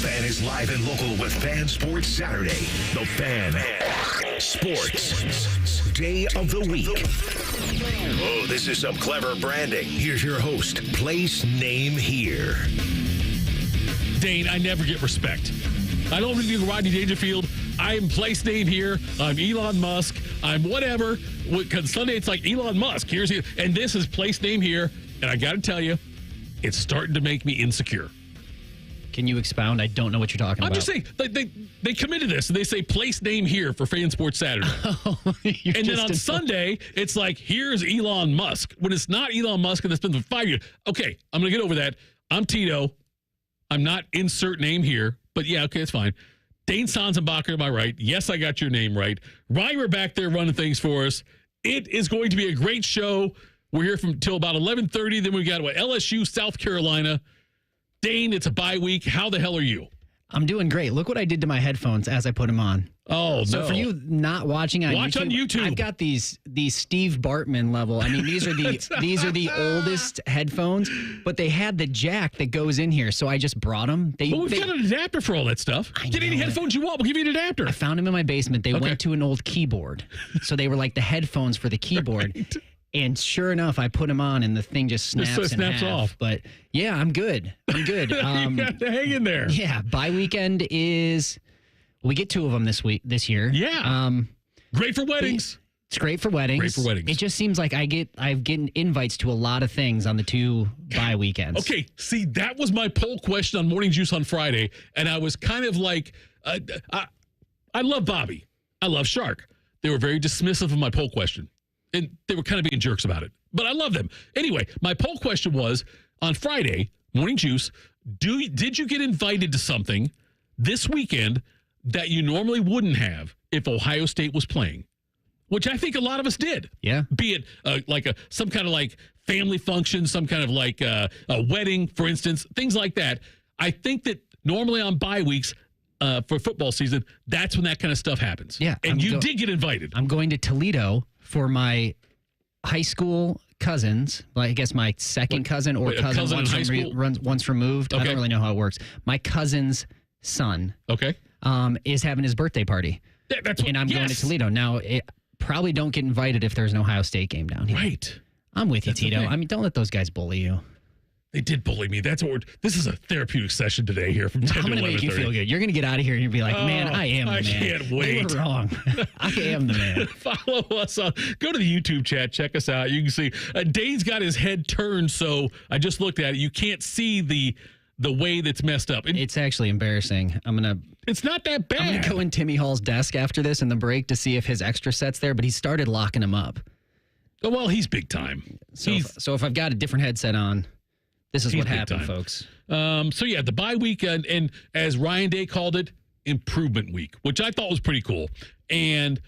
Fan is live and local with Fan Sports Saturday. The Fan Sports Day of the Week. Oh, this is some clever branding. Here's your host, place name here. Dane, I never get respect. I don't really do Rodney Dangerfield. I am place name here. I'm Elon Musk. I'm whatever. Because Sunday it's like Elon Musk. And this is place name here. And I got to tell you, it's starting to make me insecure. Can you expound? I don't know what you're talking about. I'm just saying, they committed this, and they say place name here for Fan Sports Saturday. And then on Sunday, it's like, here's Elon Musk. When it's not Elon Musk, and it's been for 5 years. Okay, I'm going to get over that. I'm Tito. I'm not insert name here, but yeah, okay, it's fine. Dane Sanzenbacher, am I right? Yes, I got your name right. Ryan, we're back there running things for us. It is going to be a great show. We're here till about 11:30. Then we got LSU, South Carolina. Dane, it's a bye week. How the hell are you? I'm doing great. Look what I did to my headphones as I put them on. Oh, so no. for you not watching on YouTube, I've got these Steve Bartman level. I mean, these are the oldest headphones, but they had the jack that goes in here, so I just brought them. We've got an adapter for all that stuff. Get any headphones you want. We'll give you an adapter. I found them in my basement. They went to an old keyboard, so they were like the headphones for the keyboard. Right. And sure enough, I put them on, and the thing just snaps off. But yeah, I'm good. You got to hang in there. Yeah, bye weekend is. We get 2 of them this year. Yeah. Great for weddings. It's great for weddings. It just seems like I've gotten invites to a lot of things on the 2 bye weekends. Okay, see, that was my poll question on Morning Juice on Friday, and I was kind of like, I love Bobby. I love Shark. They were very dismissive of my poll question. And they were kind of being jerks about it. But I love them. Anyway, my poll question was, on Friday, Morning Juice, did you get invited to something this weekend that you normally wouldn't have if Ohio State was playing? Which I think a lot of us did. Yeah. Be it some kind of like family function, some kind of like a wedding, for instance, things like that. I think that normally on bye weeks for football season, that's when that kind of stuff happens. Yeah. And you did get invited. I'm going to Toledo for my high school cousins. Well, I guess my second cousin or cousin once removed. Okay. I don't really know how it works. My cousin's son is having his birthday party. And I'm going to Toledo. Now, probably don't get invited if there's an Ohio State game down here. Right. I'm with you, Tito. I mean, don't let those guys bully you. They did bully me. That's what this is a therapeutic session today here from 10 to 11:30. I'm going to make you feel good. You're going to get out of here and you'll be like, man, I am the man. I can't wait. They were wrong. I am the man. Follow us on. Go to the YouTube chat. Check us out. You can see Dane's got his head turned, so I just looked at it. You can't see the way that's messed up. It's actually embarrassing. It's not that bad. I'm going to go in Timmy Hall's desk after this in the break to see if his extra set's there, but he started locking them up. Oh, well, he's big time. So if I've got a different headset on, this is what happened, folks. So, yeah, the bye week, and as Ryan Day called it, improvement week, which I thought was pretty cool. And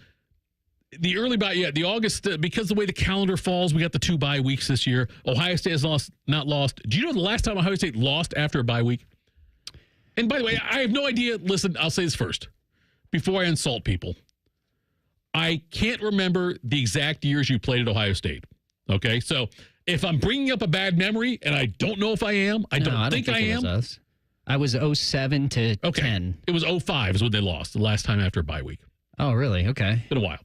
the early bye, the August, because the way the calendar falls, we got the 2 bye weeks this year. Ohio State has not lost. Do you know the last time Ohio State lost after a bye week? And by the way, I have no idea. Listen, I'll say this first before I insult people. I can't remember the exact years you played at Ohio State. Okay, so if I'm bringing up a bad memory, and I don't know if I am, I don't think I am. It was us. I was 07 to 10. It was 05 is when they lost the last time after a bye week. Oh, really? Okay. Been a while.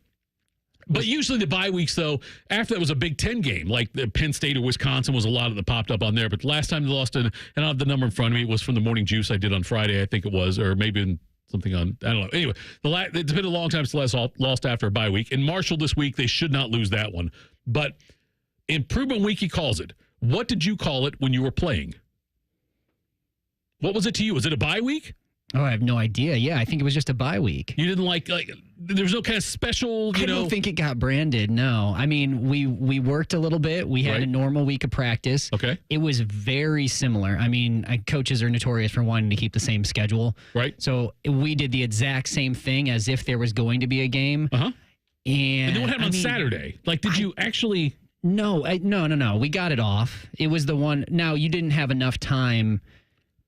But usually the bye weeks, though, after that was a Big Ten game, like the Penn State or Wisconsin was a lot of that popped up on there. But the last time they lost, and I don't have the number in front of me, it was from the Morning Juice I did on Friday, I think it was, or maybe something on, I don't know. Anyway, it's been a long time since lost after a bye week. In Marshall this week, they should not lose that one. But improvement week, he calls it. What did you call it when you were playing? What was it to you? Was it a bye week? Oh, I have no idea. Yeah, I think it was just a bye week. You didn't like there was no kind of special, I don't think it got branded, no. I mean, we worked a little bit. We had a normal week of practice. Okay. It was very similar. I mean, coaches are notorious for wanting to keep the same schedule. Right. So we did the exact same thing as if there was going to be a game. Uh-huh. And then what happened on Saturday? Like, did you actually... No. We got it off. It was the one... Now, you didn't have enough time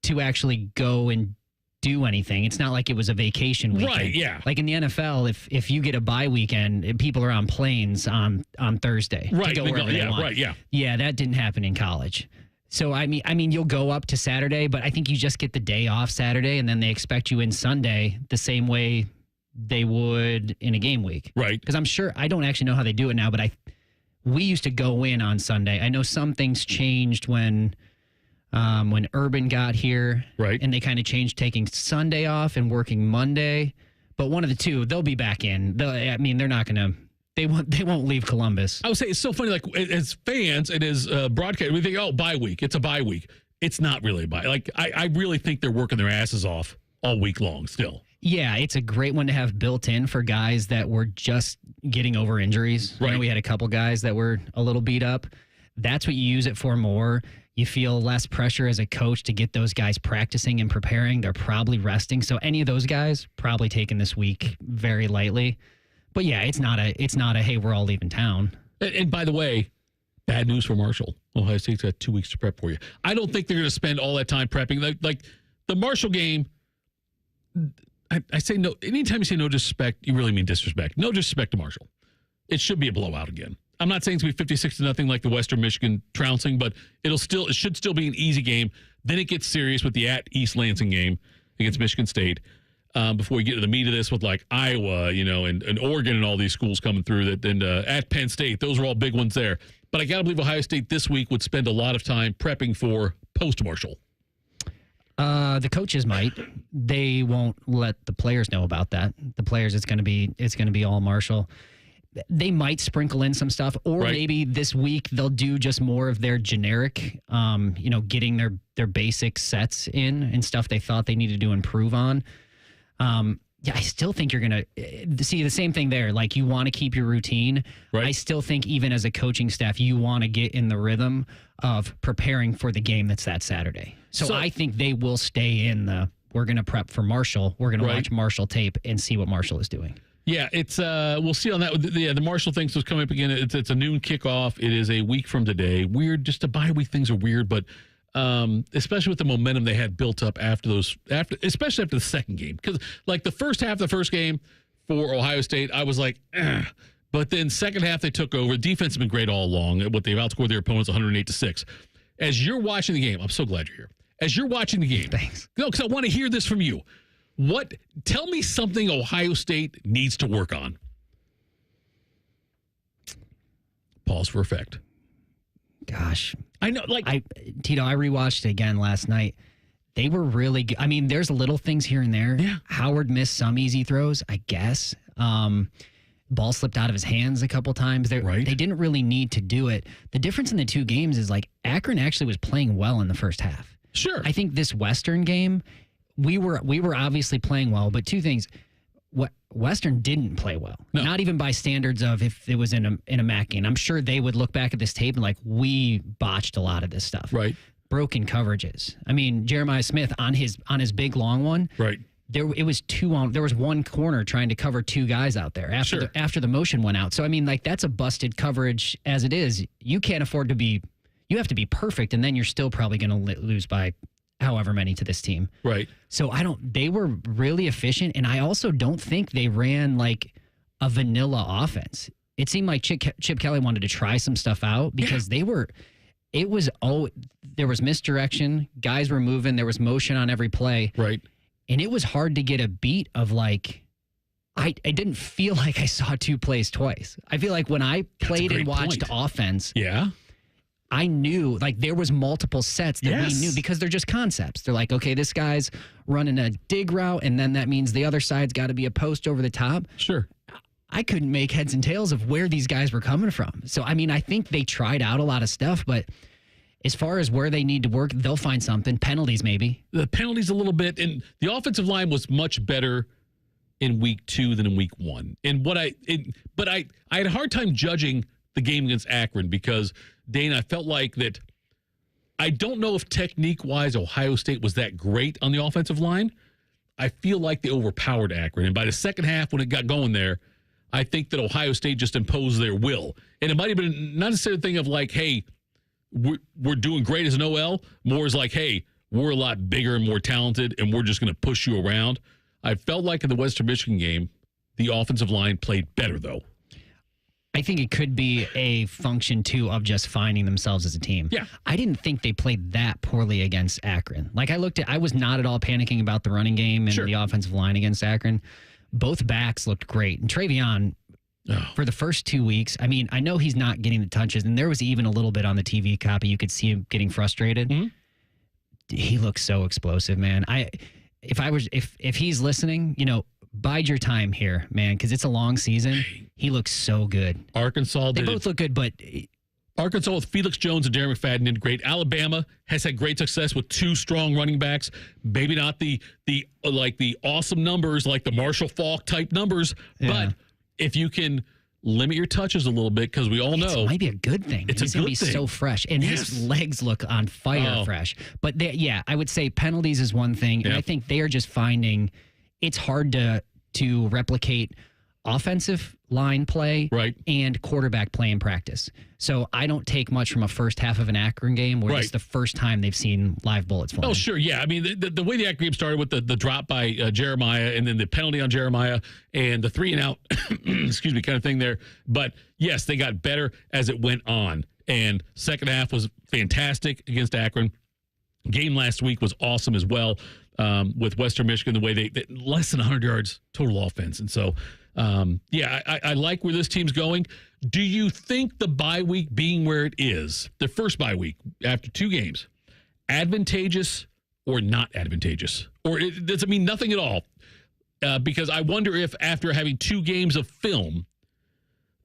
to actually go and do anything. It's not like it was a vacation weekend. Right, yeah. Like in the NFL, if you get a bye weekend, people are on planes on Thursday. Right. To go wherever they want. Right, yeah. Yeah, that didn't happen in college. So, I mean, you'll go up to Saturday, but I think you just get the day off Saturday, and then they expect you in Sunday the same way they would in a game week. Right. Because I'm sure, I don't actually know how they do it now, but we used to go in on Sunday. I know some things changed when Urban got here. Right. And they kind of changed taking Sunday off and working Monday. But one of the two, they'll be back in. They're not going to. They won't leave Columbus. I would say it's so funny. Like, as fans and as broadcast, we think, oh, bye week. It's a bye week. It's not really a bye. Like, I really think they're working their asses off all week long still. Yeah, it's a great one to have built in for guys that were just getting over injuries. Right. We had a couple guys that were a little beat up. That's what you use it for more. You feel less pressure as a coach to get those guys practicing and preparing. They're probably resting. So any of those guys probably taking this week very lightly. But yeah, it's not a hey, we're all leaving town. And by the way, bad news for Marshall. Ohio State's got 2 weeks to prep for you. I don't think they're going to spend all that time prepping. Like the Marshall game, I say no. Anytime you say no disrespect, you really mean disrespect. No disrespect to Marshall. It should be a blowout again. I'm not saying it's going to be 56-0 like the Western Michigan trouncing, but it should still be an easy game. Then it gets serious with the at East Lansing game against Michigan State. Before we get to the meat of this with like Iowa, and Oregon and all these schools coming through and at Penn State, those are all big ones there. But I got to believe Ohio State this week would spend a lot of time prepping for post-Marshall. The coaches might. They won't let the players know about that. The players, it's going to be all Marshall. They might sprinkle in some stuff, or maybe this week they'll do just more of their generic, getting their basic sets in and stuff they thought they needed to improve on. I still think you're going to see the same thing there. Like, you want to keep your routine. Right. I still think even as a coaching staff, you want to get in the rhythm of preparing for the game that's that Saturday. So I think they will stay in we're going to prep for Marshall. We're going to watch Marshall tape and see what Marshall is doing. Yeah, it's we'll see on that. The Marshall things was coming up again. It's a noon kickoff. It is a week from today. Weird, just the bye week things are weird, but especially with the momentum they had built up especially after the second game. Because like the first half of the first game for Ohio State, I was like, but then second half they took over. Defense has been great all along. What they've outscored their opponents 108-6. As you're watching the game, I'm so glad you're here. As you're watching the game, thanks. No, because I want to hear this from you. Tell me something Ohio State needs to work on. Pause for effect. Gosh. I know, Tito, I rewatched it again last night. They were really good. I mean, there's little things here and there. Yeah. Howard missed some easy throws, I guess. Ball slipped out of his hands a couple times. They didn't really need to do it. The difference in the two games is like Akron actually was playing well in the first half. Sure. I think this Western game, we were obviously playing well, but two things. Western didn't play well. No. Not even by standards of if it was in a MAC game. I'm sure they would look back at this tape and like, we botched a lot of this stuff. Right. Broken coverages. I mean, Jeremiah Smith on his big long one. Right. There was one corner trying to cover two guys out there after the motion went out. So I mean, like, that's a busted coverage as it is. You can't afford to be. You have to be perfect, and then you're still probably going to lose by however many to this team. Right. So they were really efficient, and I also don't think they ran like a vanilla offense. It seemed like Chip Kelly wanted to try some stuff out because there was misdirection, guys were moving, there was motion on every play. Right. And it was hard to get a beat of like, I didn't feel like I saw two plays twice. I feel like when I played and watched offense, I knew like there was multiple sets that we knew because they're just concepts. They're like, okay, this guy's running a dig route, and then that means the other side's got to be a post over the top. Sure. I couldn't make heads and tails of where these guys were coming from. So, I mean, I think they tried out a lot of stuff, but as far as where they need to work, they'll find something. Penalties, maybe. The penalties a little bit, and the offensive line was much better in week 2 than in week 1. And but I had a hard time judging the game against Akron because, Dane, I felt like that I don't know if technique-wise Ohio State was that great on the offensive line. I feel like they overpowered Akron. And by the second half, when it got going there, I think that Ohio State just imposed their will. And it might have been not necessarily a thing of like, hey, we're doing great as an OL. More is like, hey, we're a lot bigger and more talented, and we're just going to push you around. I felt like in the Western Michigan game, the offensive line played better, though. I think it could be a function, too, of just finding themselves as a team. Yeah. I didn't think they played that poorly against Akron. Like, I was not at all panicking about the running game and the offensive line against Akron. Both backs looked great. And Travion, for the first 2 weeks, I mean, I know he's not getting the touches, and there was even a little bit on the TV copy. You could see him getting frustrated. Mm-hmm. He looks so explosive, man. If he's listening, bide your time here, man, because it's a long season. He looks so good. Arkansas They both look good, but Arkansas with Felix Jones and Darren McFadden did great. Alabama has had great success with 2 strong running backs. Maybe not the awesome numbers like the Marshall Faulk type numbers, but if you can limit your touches a little bit, because we all know it might be a good thing. He's going to be so fresh, and his legs look on fire fresh. But I would say penalties is one thing, and I think they are just finding it's hard to replicate offensive line play and quarterback play in practice. So I don't take much from a first half of an Akron game where it's the first time they've seen live bullets flying. Oh, sure. Yeah. I mean, the way the Akron game started with the drop by Jeremiah and then the penalty on Jeremiah and the 3-and-out, excuse me, kind of thing there. But, yes, they got better as it went on. And second half was fantastic against Akron. Game last week was awesome as well with Western Michigan, the way they less than 100 yards total offense. And so, I like where this team's going. Do you think the bye week being where it is, the first bye week after 2 games, advantageous or not advantageous? Or does it mean nothing at all? Because I wonder if after having 2 games of film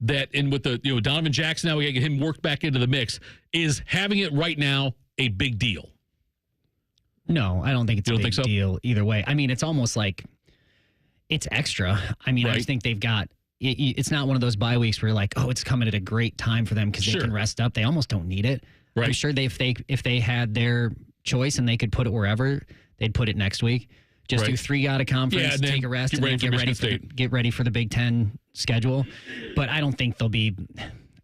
and with the Donovan Jackson, now we got to get him worked back into the mix, is having it right now a big deal? No, I don't think it's a big deal either way. I mean, it's almost like it's extra. I mean, I just think they've got it's not one of those bye weeks where you're like, oh, it's coming at a great time for them because they can rest up. They almost don't need it. Right. I'm sure if they had their choice and they could put it wherever, they'd put it next week. Just do 3 out of conference, take a rest, and then get ready for the Big Ten schedule. But I don't think they'll be.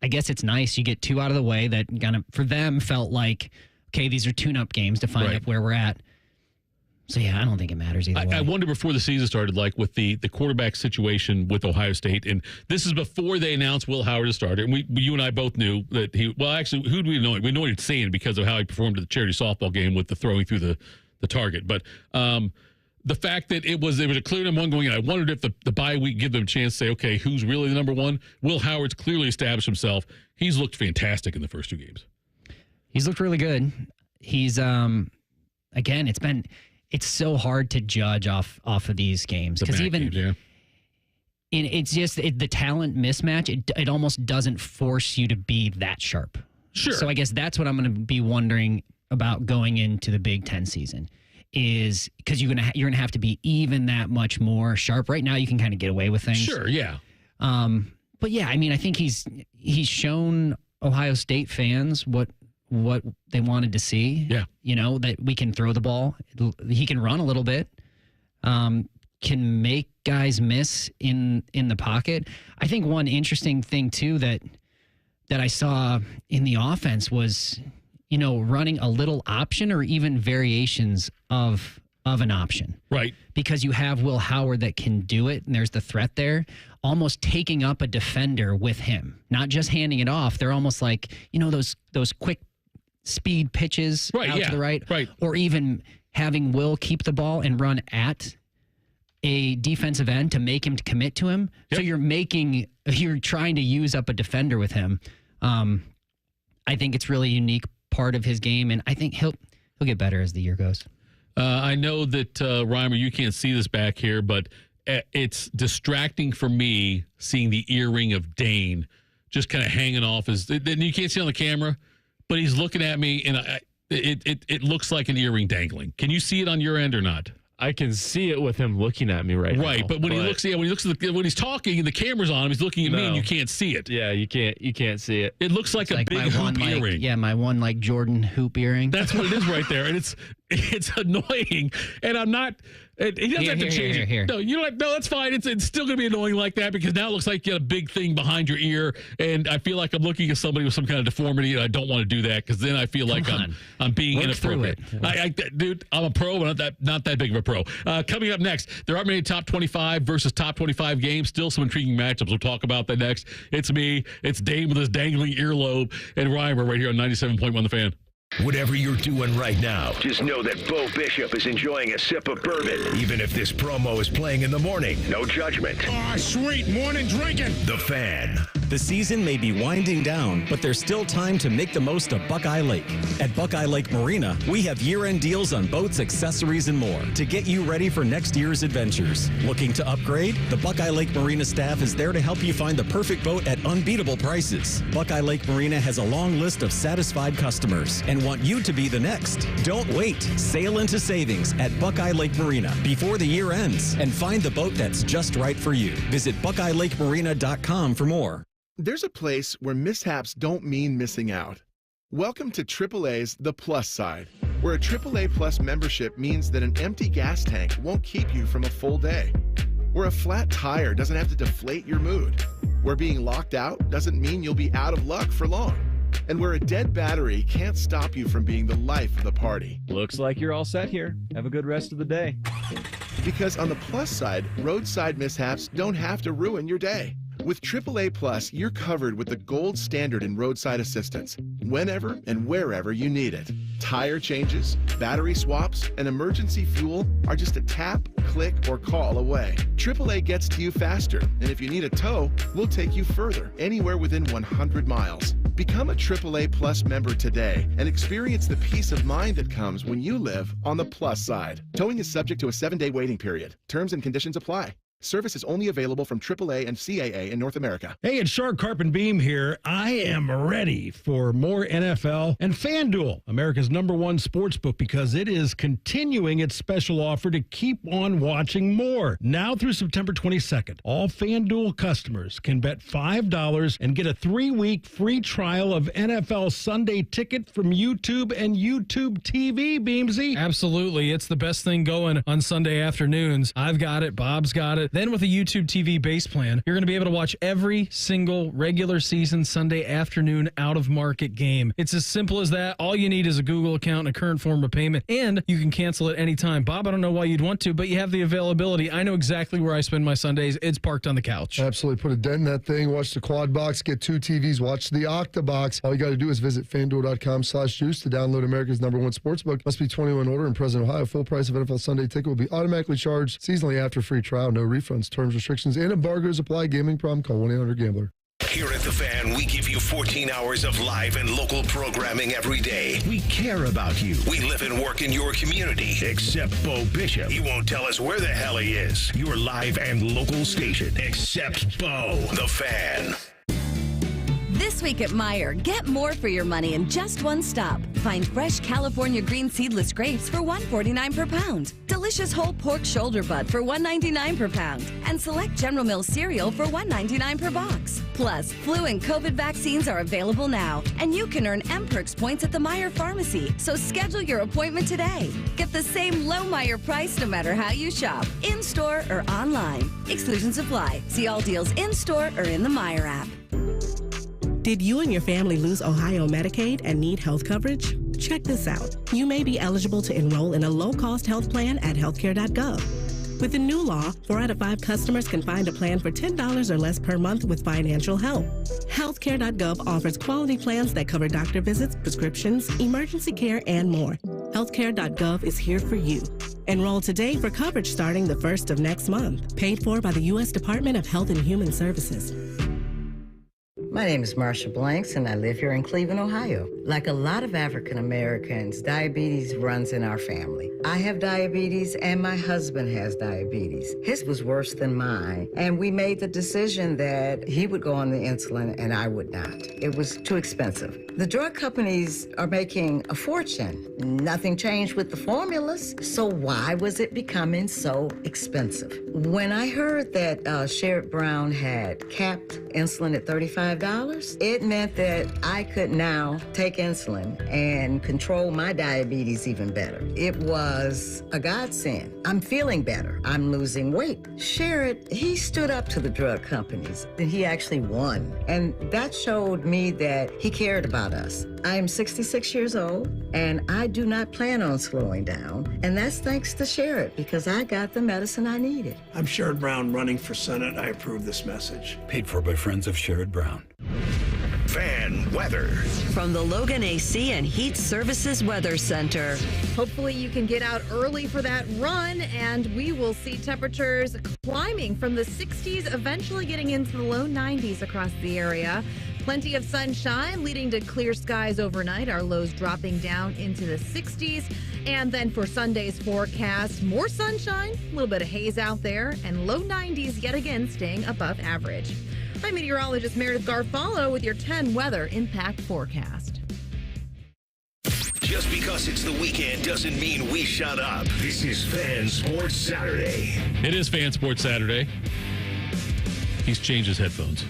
I guess it's nice you get 2 out of the way that kind of for them felt like, okay, these are tune-up games to find out where we're at. So, I don't think it matters either way. I wonder before the season started, like with the quarterback situation with Ohio State, and this is before they announced Will Howard as starter, and you and I both knew that actually, who do we know? We know he'd saying because of how he performed at the charity softball game with the throwing through the target. But the fact that it was a clear number 1 going in, I wondered if the bye week give them a chance to say, okay, who's really the number 1? Will Howard's clearly established himself. He's looked fantastic in the first 2 games. He's looked really good. He's, again, it's so hard to judge off of these games because it's just the talent mismatch. It almost doesn't force you to be that sharp. Sure. So I guess that's what I'm going to be wondering about going into the Big Ten season is because you're gonna have to be even that much more sharp. Right now, you can kind of get away with things. Sure. Yeah. But I mean, I think he's shown Ohio State fans what they wanted to see. Yeah. That we can throw the ball. He can run a little bit. Can make guys miss in the pocket. I think one interesting thing too that I saw in the offense was, running a little option or even variations of an option. Right. Because you have Will Howard that can do it, and there's the threat there, almost taking up a defender with him, not just handing it off. They're almost like, those quick speed pitches out to the right, or even having Will keep the ball and run at a defensive end to make him commit to him. Yep. So you're trying to use up a defender with him. I think it's really a unique part of his game, and I think he'll get better as the year goes. I know that Reimer, you can't see this back here, but it's distracting for me seeing the earring of Dane just kind of hanging off then you can't see on the camera. But he's looking at me, and it looks like an earring dangling. Can you see it on your end or not? I can see it with him looking at me right now. Right, but when he looks when he's talking and the camera's on him, he's looking at me and you can't see it. Yeah, you can't see it. It looks like a big hoop earring. My one Jordan hoop earring. That's what it is right there, and it's It's annoying, and I'm not. He doesn't have to change it. Here. No, you know what? No, that's fine. It's still going to be annoying like that because now it looks like you got a big thing behind your ear, and I feel like I'm looking at somebody with some kind of deformity, and I don't want to do that because then I feel like I'm being inappropriate. Dude, I'm a pro, but not that big of a pro. Coming up next, there aren't many top 25 versus top 25 games. Still some intriguing matchups. We'll talk about that next. It's me. It's Dane with his dangling earlobe, and Ryan. We're right here on 97.1 The Fan. Whatever you're doing right now, just know that Bo Bishop is enjoying a sip of bourbon. Even if this promo is playing in the morning, no judgment. Sweet morning drinking. The Fan. The season may be winding down, but there's still time to make the most of Buckeye Lake. At Buckeye Lake Marina, we have year-end deals on boats, accessories, and more to get you ready for next year's adventures. Looking to upgrade? The Buckeye Lake Marina staff is there to help you find the perfect boat at unbeatable prices. Buckeye Lake Marina has a long list of satisfied customers and want you to be the next. Don't wait. Sail into savings at Buckeye Lake Marina before the year ends and find the boat that's just right for you. Visit BuckeyeLakeMarina.com for more. There's a place where mishaps don't mean missing out. Welcome to AAA's The Plus Side, where a AAA Plus membership means that an empty gas tank won't keep you from a full day, where a flat tire doesn't have to deflate your mood, where being locked out doesn't mean you'll be out of luck for long, and where a dead battery can't stop you from being the life of the party. Looks like you're all set here. Have a good rest of the day. Because on the plus side, roadside mishaps don't have to ruin your day. With AAA Plus, you're covered with the gold standard in roadside assistance, whenever and wherever you need it. Tire changes, battery swaps, and emergency fuel are just a tap, click, or call away. AAA gets to you faster, and if you need a tow, we'll take you further, anywhere within 100 miles. Become a AAA Plus member today and experience the peace of mind that comes when you live on the plus side. Towing is subject to a 7-day waiting period. Terms and conditions apply. Service is only available from AAA and CAA in North America. Hey, it's Shark Carp and Beam here. I am ready for more NFL and FanDuel, America's #1 sportsbook, because it is continuing its special offer to keep on watching more. Now through September 22nd, all FanDuel customers can bet $5 and get a 3-week free trial of NFL Sunday Ticket from YouTube and YouTube TV, Beamsy. Absolutely. It's the best thing going on Sunday afternoons. I've got it. Bob's got it. Then with a YouTube TV base plan, you're going to be able to watch every single regular season Sunday afternoon out-of-market game. It's as simple as that. All you need is a Google account and a current form of payment, and you can cancel at any time. Bob, I don't know why you'd want to, but you have the availability. I know exactly where I spend my Sundays. It's parked on the couch. Absolutely. Put a dent in that thing. Watch the quad box. Get 2 TVs. Watch the Octabox. All you got to do is visit FanDuel.com/juice to download America's #1 sportsbook. Must be 21 older and present in Ohio. Full price of NFL Sunday Ticket will be automatically charged seasonally after free trial. No refunds, terms, restrictions, and embargoes apply. Gambling problem? Call 1-800-GAMBLER. Here at The Fan, we give you 14 hours of live and local programming every day. We care about you. We live and work in your community. Except Bo Bishop. He won't tell us where the hell he is. Your live and local station. Except Bo. The Fan. This week at Meijer, get more for your money in just one stop. Find fresh California green seedless grapes for $1.49 per pound. Delicious whole pork shoulder butt for $1.99 per pound. And select General Mills cereal for $1.99 per box. Plus, flu and COVID vaccines are available now. And you can earn M-Perks points at the Meijer Pharmacy. So schedule your appointment today. Get the same low Meijer price no matter how you shop, in-store or online. Exclusions apply. See all deals in-store or in the Meijer app. Did you and your family lose Ohio Medicaid and need health coverage? Check this out. You may be eligible to enroll in a low-cost health plan at healthcare.gov. With the new law, 4 out of 5 customers can find a plan for $10 or less per month with financial help. Healthcare.gov offers quality plans that cover doctor visits, prescriptions, emergency care, and more. Healthcare.gov is here for you. Enroll today for coverage starting the 1st of next month. Paid for by the U.S. Department of Health and Human Services. My name is Marsha Blanks, and I live here in Cleveland, Ohio. Like a lot of African Americans, diabetes runs in our family. I have diabetes, and my husband has diabetes. His was worse than mine, and we made the decision that he would go on the insulin and I would not. It was too expensive. The drug companies are making a fortune. Nothing changed with the formulas, so why was it becoming so expensive? When I heard that Sherrod Brown had capped insulin at $35, $5, it meant that I could now take insulin and control my diabetes even better. It was a godsend. I'm feeling better. I'm losing weight. Sherrod, he stood up to the drug companies, and he actually won. And that showed me that he cared about us. I am 66 years old, and I do not plan on slowing down. And that's thanks to Sherrod, because I got the medicine I needed. I'm Sherrod Brown running for Senate. I approve this message. Paid for by friends of Sherrod Brown. Fan weather. From the Logan AC and Heat Services Weather Center. Hopefully you can get out early for that run, and we will see temperatures climbing from the 60s, eventually getting into the low 90s across the area. Plenty of sunshine leading to clear skies overnight. Our lows dropping down into the 60s. And then for Sunday's forecast, more sunshine, a little bit of haze out there, and low 90s yet again staying above average. I'm meteorologist Meredith Garfalo with your 10 weather impact forecast. Just because it's the weekend doesn't mean we shut up. This is Fan Sports Saturday. It is Fan Sports Saturday. He's changed his headphones.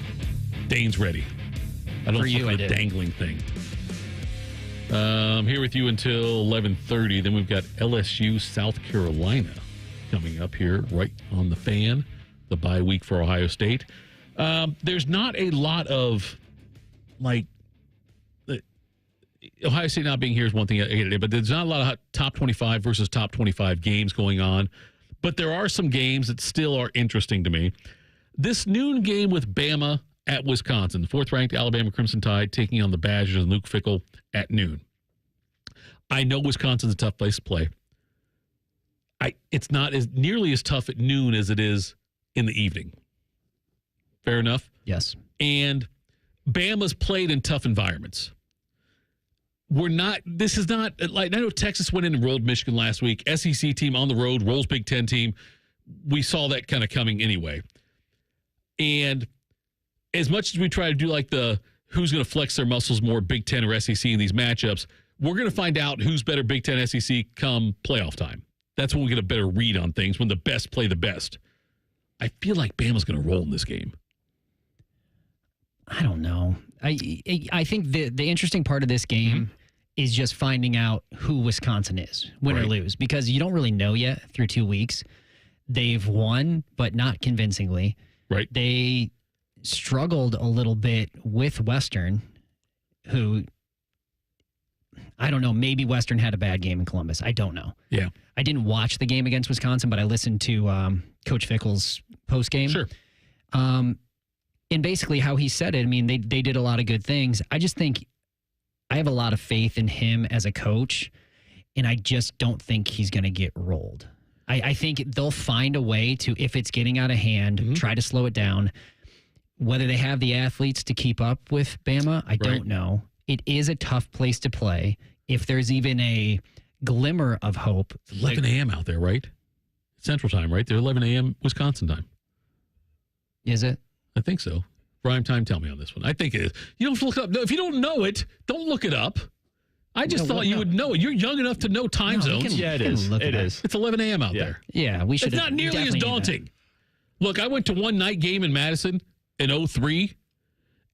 Dane's ready. I don't look at the dangling thing. Here with you until 11:30. Then we've got LSU South Carolina coming up here right on the Fan. The bye week for Ohio State. There's not a lot of, like, Ohio State not being here is one thing, but there's not a lot of top 25 versus top 25 games going on. But there are some games that still are interesting to me. This noon game with Bama at Wisconsin, the fourth-ranked Alabama Crimson Tide taking on the Badgers and Luke Fickell at noon. I know Wisconsin's a tough place to play. It's not as nearly as tough at noon as it is in the evening. Fair enough? Yes. And Bama's played in tough environments. This is not, like, I know Texas went in and rolled Michigan last week. SEC team on the road, rolls Big Ten team. We saw that kind of coming anyway. And as much as we try to do like the who's going to flex their muscles more, Big Ten or SEC in these matchups, we're going to find out who's better Big Ten, SEC come playoff time. That's when we get a better read on things, when the best play the best. I feel like Bama's going to roll in this game. I don't know. I think the interesting part of this game is just finding out who Wisconsin is, win or lose, because you don't really know yet through 2 weeks. They've won, but not convincingly. Right. They struggled a little bit with Western, who, I don't know, maybe Western had a bad game in Columbus. I don't know. Yeah. I didn't watch the game against Wisconsin, but I listened to Coach Fickell's postgame. Sure. And basically how he said it, I mean, they did a lot of good things. I just think I have a lot of faith in him as a coach, and I just don't think he's going to get rolled. I think they'll find a way to, if it's getting out of hand, try to slow it down. Whether they have the athletes to keep up with Bama, I don't know. It is a tough place to play. If there's even a glimmer of hope. It's 11 a.m. out there, right? Central time, right? They're 11 a.m. Wisconsin time. Is it? I think so. Prime time, tell me on this one. I think it is. You don't have to look it up. No, if you don't know it, don't look it up. I just thought you would know it. You're young enough to know time zones. It is. It is. It's 11 a.m. out there. Yeah, we should. It's not nearly as daunting. Look, I went to one night game in Madison in 2003,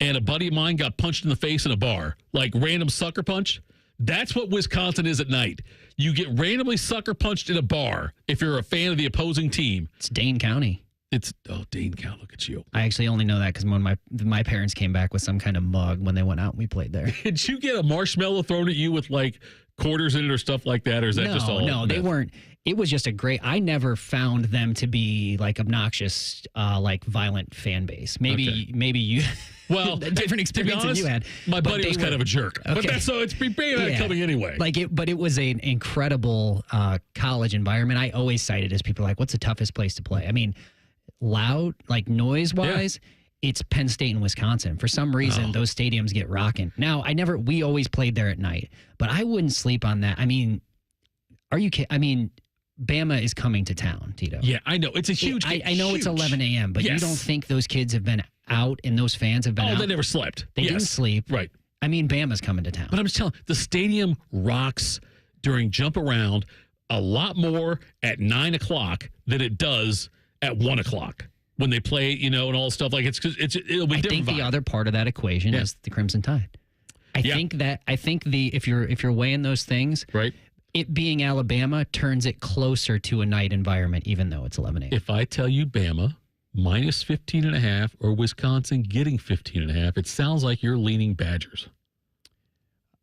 and a buddy of mine got punched in the face in a bar, like random sucker punch. That's what Wisconsin is at night. You get randomly sucker punched in a bar if you're a fan of the opposing team. It's Dane County. Dane County, look at you. I actually only know that because when my parents came back with some kind of mug when they went out and we played there. Did you get a marshmallow thrown at you with like quarters in it or stuff like that? Or is that just all? No, they weren't. It was just I never found them to be like obnoxious, like violent fan base. Maybe you, well, a different experience honest, than you had. My buddy was kind of a jerk. Okay. But that's so it's coming anyway. But it was an incredible college environment. I always cite it as people are like, what's the toughest place to play? I mean, loud, like noise-wise, it's Penn State and Wisconsin. For some reason, those stadiums get rocking. Now, we always played there at night, but I wouldn't sleep on that. I mean, are you kidding? I mean, Bama is coming to town, Tito. Yeah, I know. It's a huge game. I know it's 11 a.m., but you don't think those kids have been out and those fans have been out? Oh, they never slept. They didn't sleep. Right. I mean, Bama's coming to town. But I'm just telling you, the stadium rocks during jump around a lot more at 9 o'clock than it does at 1 o'clock. when they play, and all stuff. Like it'll be different. I think the other part of that equation is the Crimson Tide. I think if you're weighing those things, right, it being Alabama turns it closer to a night environment, even though it's 11-8. If I tell you Bama minus 15.5 or Wisconsin getting 15.5, it sounds like you're leaning Badgers.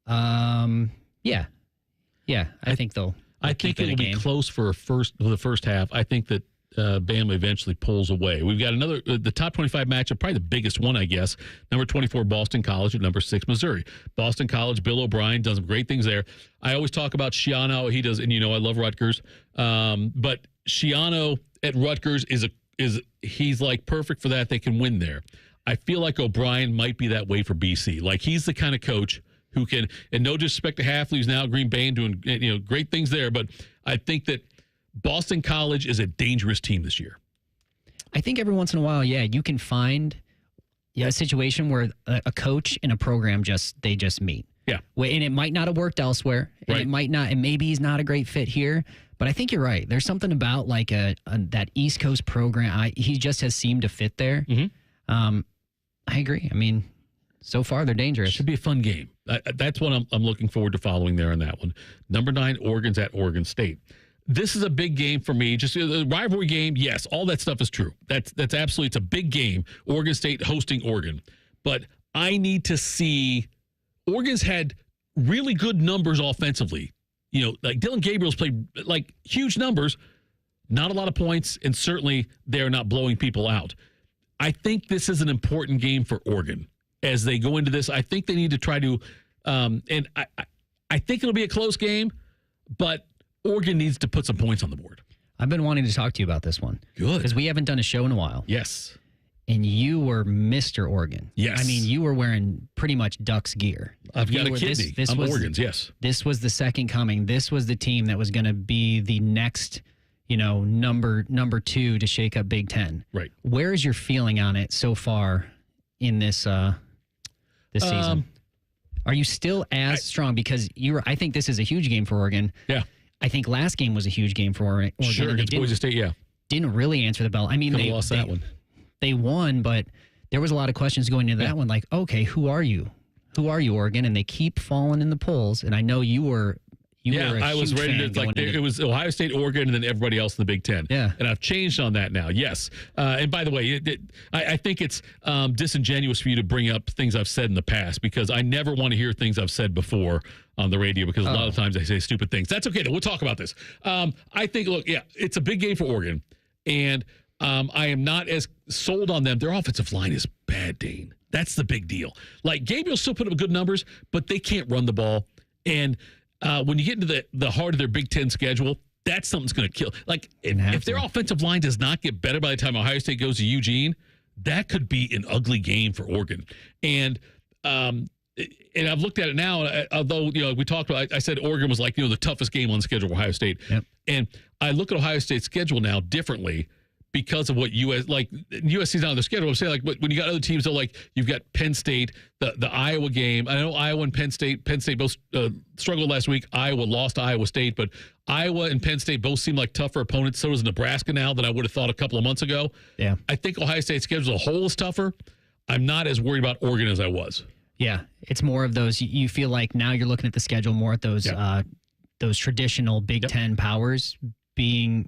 Yeah. I think they'll. I think it'll be close for the first half. I think that Bama eventually pulls away. We've got the top 25 matchup, probably the biggest one, I guess. Number 24, Boston College at number 6, Missouri. Boston College, Bill O'Brien does some great things there. I always talk about Schiano. He does, and I love Rutgers. But Schiano at Rutgers he's like perfect for that. They can win there. I feel like O'Brien might be that way for BC. Like he's the kind of coach who can, and no disrespect to Hafley, who's now at Green Bay and doing great things there, but I think that Boston College is a dangerous team this year. I think every once in a while, you can find a situation where a coach and a program just meet. Yeah. And it might not have worked elsewhere. And right. It might not, and maybe he's not a great fit here. But I think you're right. There's something about like that East Coast program. He just has seemed to fit there. Mm-hmm. I agree. I mean, so far they're dangerous. Should be a fun game. That's what I'm looking forward to following there on that one. Number 9, Oregon's at Oregon State. This is a big game for me. Just a rivalry game. Yes, all that stuff is true. That's absolutely, it's a big game. Oregon State hosting Oregon. But I need to see, Oregon's had really good numbers offensively. Like Dylan Gabriel's played like huge numbers, not a lot of points, and certainly they're not blowing people out. I think this is an important game for Oregon as they go into this. I think they need to try to, and I think it'll be a close game, but Oregon needs to put some points on the board. I've been wanting to talk to you about this one. Good. Because we haven't done a show in a while. Yes. And you were Mr. Oregon. Yes. I mean, you were wearing pretty much Ducks gear. I've got a kidney. I'm Oregon's, yes. This was the second coming. This was the team that was going to be the next, number 2 to shake up Big Ten. Right. Where is your feeling on it so far in this season? Are you still as strong? Because I think this is a huge game for Oregon. Yeah. I think last game was a huge game for Oregon. Sure, against Boise State, yeah. Didn't really answer the bell. I mean, they lost that one. They won, but there was a lot of questions going into that one. Like, okay, who are you? Who are you, Oregon? And they keep falling in the polls. And I know you were. I was ready to it was Ohio State, Oregon, and then everybody else in the Big Ten. Yeah, and I've changed on that now. Yes, and by the way, I think it's disingenuous for you to bring up things I've said in the past because I never want to hear things I've said before on the radio because a lot of times I say stupid things. That's okay. We'll talk about this. I think, it's a big game for Oregon, and I am not as sold on them. Their offensive line is bad, Dane. That's the big deal. Like Gabriel still put up good numbers, but they can't run the ball, and when you get into the heart of their Big Ten schedule, that's something's going to kill. Like, if their offensive line does not get better by the time Ohio State goes to Eugene, that could be an ugly game for Oregon. And I've looked at it now, although, we talked about, I said Oregon was like, the toughest game on the schedule for Ohio State. Yep. And I look at Ohio State's schedule now differently because of what USC's on their schedule. I'm saying, like, when you got other teams, like, you've got Penn State, the Iowa game. I know Iowa and Penn State both struggled last week. Iowa lost to Iowa State, but Iowa and Penn State both seem like tougher opponents. So does Nebraska now than I would have thought a couple of months ago. Yeah. I think Ohio State's schedule as a whole is tougher. I'm not as worried about Oregon as I was. Yeah. It's more of those, you feel like now you're looking at the schedule more at those traditional Big Ten powers being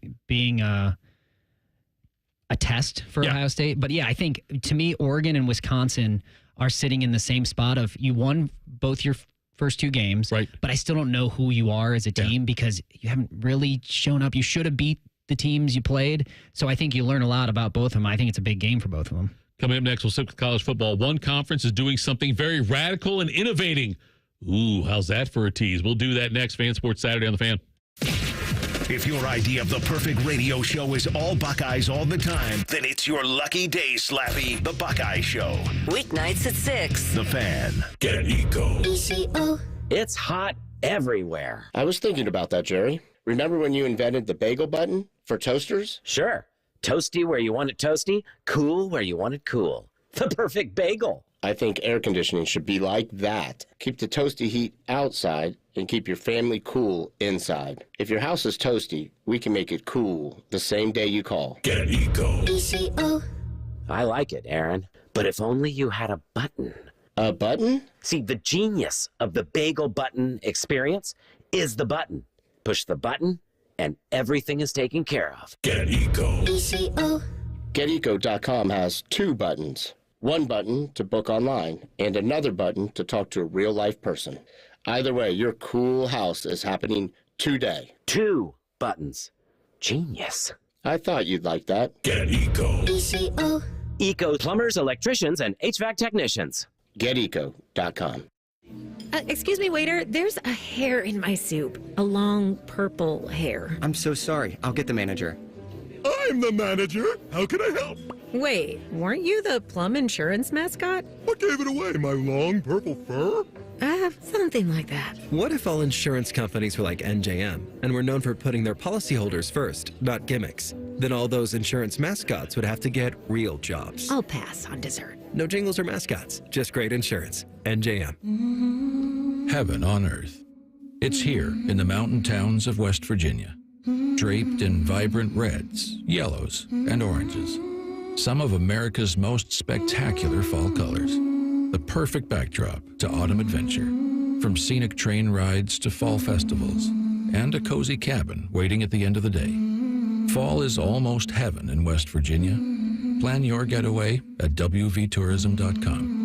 a test for Ohio State. But I think to me, Oregon and Wisconsin are sitting in the same spot of you won both your first 2 games, right? But I still don't know who you are as a team because you haven't really shown up. You should have beat the teams you played. So I think you learn a lot about both of them. I think it's a big game for both of them. Coming up next, we'll stick with college football. One conference is doing something very radical and innovating. Ooh, how's that for a tease? We'll do that next. Fan Sports Saturday on the Fan. If your idea of the perfect radio show is all Buckeyes all the time, then it's your lucky day, Slappy, the Buckeye Show. Weeknights at 6. The Fan. Get Eco. It's hot everywhere. I was thinking about that, Jerry. Remember when you invented the bagel button for toasters? Sure. Toasty where you want it toasty, cool where you want it cool. The perfect bagel. I think air conditioning should be like that. Keep the toasty heat outside and keep your family cool inside. If your house is toasty, we can make it cool the same day you call. Get Eco. ECO. I like it, Aaron. But if only you had a button. A button? See, the genius of the bagel button experience is the button. Push the button, and everything is taken care of. Get Eco. ECO. GetEco.com has 2 buttons. One button to book online, and another button to talk to a real-life person. Either way, your cool house is happening today. 2 buttons. Genius. I thought you'd like that. Get Eco. ECO. Eco plumbers, electricians, and HVAC technicians. GetEco.com. Excuse me, waiter. There's a hair in my soup. A long purple hair. I'm so sorry. I'll get the manager. I'm the manager. How can I help? Wait, weren't you the Plum Insurance mascot? What gave it away? My long purple fur? Something like that. What if all insurance companies were like NJM and were known for putting their policyholders first, not gimmicks? Then all those insurance mascots would have to get real jobs. I'll pass on dessert. No jingles or mascots, just great insurance. NJM. Heaven on earth. It's here in the mountain towns of West Virginia, draped in vibrant reds, yellows, and oranges. Some of America's most spectacular fall colors. The perfect backdrop to autumn adventure, from scenic train rides to fall festivals, and a cozy cabin waiting at the end of the day. Fall is almost heaven in West Virginia. Plan your getaway at wvtourism.com.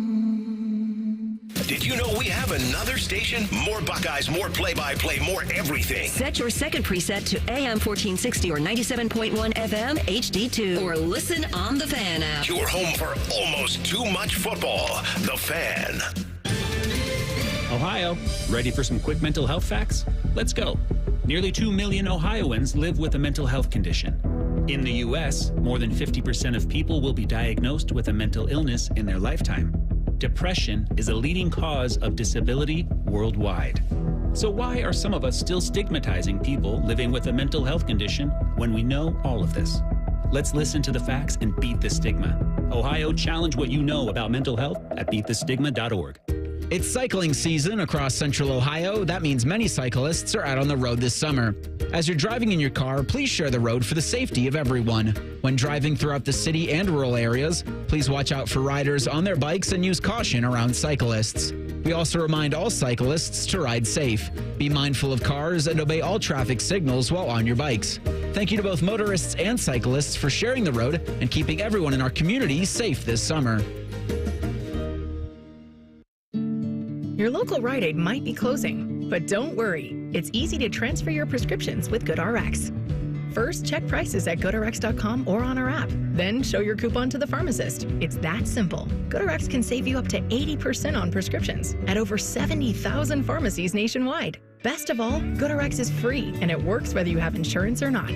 Did you know we have another station? More Buckeyes, more play-by-play, more everything. Set your second preset to AM 1460 or 97.1 FM HD2. Or listen on the Fan app. Your home for almost too much football. The Fan. Ohio, ready for some quick mental health facts? Let's go. Nearly 2 million Ohioans live with a mental health condition. In the U.S., more than 50% of people will be diagnosed with a mental illness in their lifetime. Depression is a leading cause of disability worldwide. So why are some of us still stigmatizing people living with a mental health condition when we know all of this? Let's listen to the facts and beat the stigma. Ohio, challenge what you know about mental health at beatthestigma.org. It's cycling season across central Ohio. That means many cyclists are out on the road this summer. As you're driving in your car, please share the road for the safety of everyone. When driving throughout the city and rural areas, please watch out for riders on their bikes and use caution around cyclists. We also remind all cyclists to ride safe. Be mindful of cars and obey all traffic signals while on your bikes. Thank you to both motorists and cyclists for sharing the road and keeping everyone in our community safe this summer. Your local Rite Aid might be closing, but don't worry. It's easy to transfer your prescriptions with GoodRx. First, check prices at GoodRx.com or on our app. Then show your coupon to the pharmacist. It's that simple. GoodRx can save you up to 80% on prescriptions at over 70,000 pharmacies nationwide. Best of all, GoodRx is free, and it works whether you have insurance or not.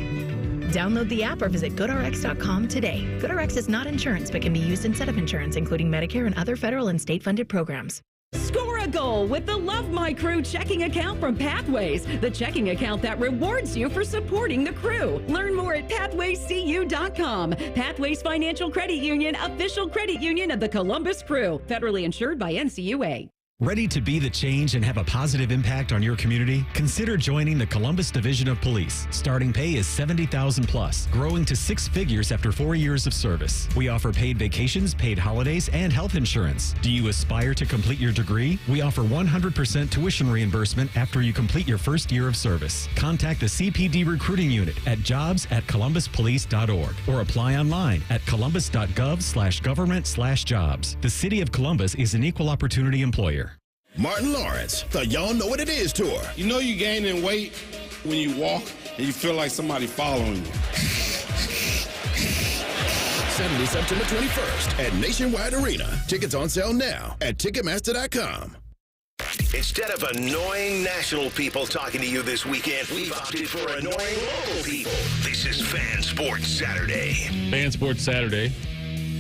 Download the app or visit GoodRx.com today. GoodRx is not insurance, but can be used instead of insurance, including Medicare and other federal and state-funded programs. Score a goal with the Love My Crew checking account from Pathways, the checking account that rewards you for supporting the crew. Learn more at pathwayscu.com. Pathways Financial Credit Union, official credit union of the Columbus Crew, federally insured by NCUA. Ready to be the change and have a positive impact on your community? Consider joining the Columbus Division of Police. Starting pay is $70,000 plus, growing to 6 figures after 4 years of service. We offer paid vacations, paid holidays, and health insurance. Do you aspire to complete your degree? We offer 100% tuition reimbursement after you complete your first year of service. Contact the CPD recruiting unit at jobs@columbuspolice.org or apply online at columbus.gov/government/jobs. The City of Columbus is an equal opportunity employer. Martin Lawrence, the Y'all Know What It Is tour. You know you gaining weight when you walk and you feel like somebody following you. Saturday, September 21st at Nationwide Arena. Tickets on sale now at Ticketmaster.com. Instead of annoying national people talking to you this weekend, we've opted for annoying local people. This is Fan Sports Saturday. Fan Sports Saturday.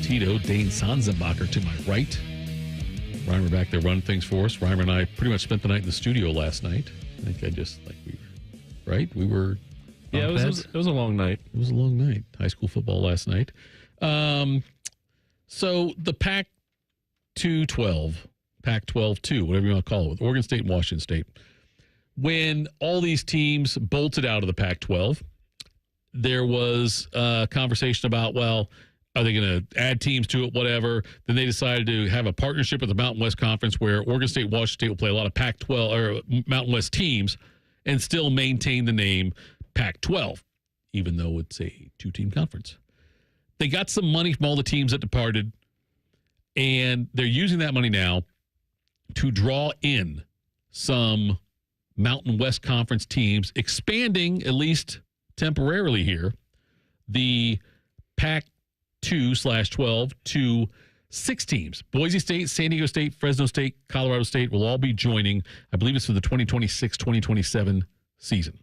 Tito, Dane, Sanzenbacher to my right. Reimer back there running things for us. Reimer and I pretty much spent the night in the studio last night. I think we were Yeah, it was a long night. It was a long night. High school football last night. So the Pac-12, Pac-12-2, whatever you want to call it, with Oregon State and Washington State. When all these teams bolted out of the Pac-12, there was a conversation about, Are they going to add teams to it, whatever? Then they decided to have a partnership with the Mountain West Conference where Oregon State, Washington State will play a lot of Pac-12 or Mountain West teams and still maintain the name Pac-12, even though it's a 2-team conference. They got some money from all the teams that departed, and they're using that money now to draw in some Mountain West Conference teams, expanding, at least temporarily here, the Pac-2/12 to 6 teams. Boise State, San Diego State, Fresno State, Colorado State will all be joining. I believe it's for the 2026-2027 season.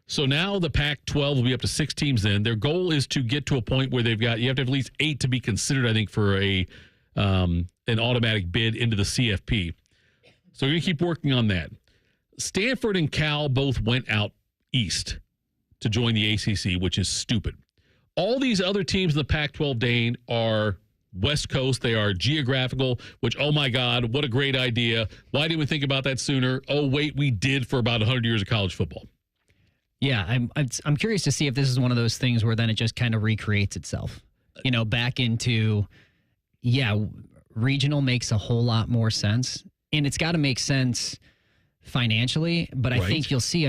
So now the Pac-12 will be up to 6 teams then. Their goal is to get to a point where you have to have at least 8 to be considered, I think, for an automatic bid into the CFP. So we're going to keep working on that. Stanford and Cal both went out east to join the ACC, which is stupid. All these other teams in the Pac-12, Dane, are West Coast. They are geographical, which, oh, my God, what a great idea. Why didn't we think about that sooner? Oh, wait, we did for about 100 years of college football. Yeah, I'm curious to see if this is one of those things where then it just kind of recreates itself. Back into, regional makes a whole lot more sense. And it's got to make sense financially, but I think you'll see,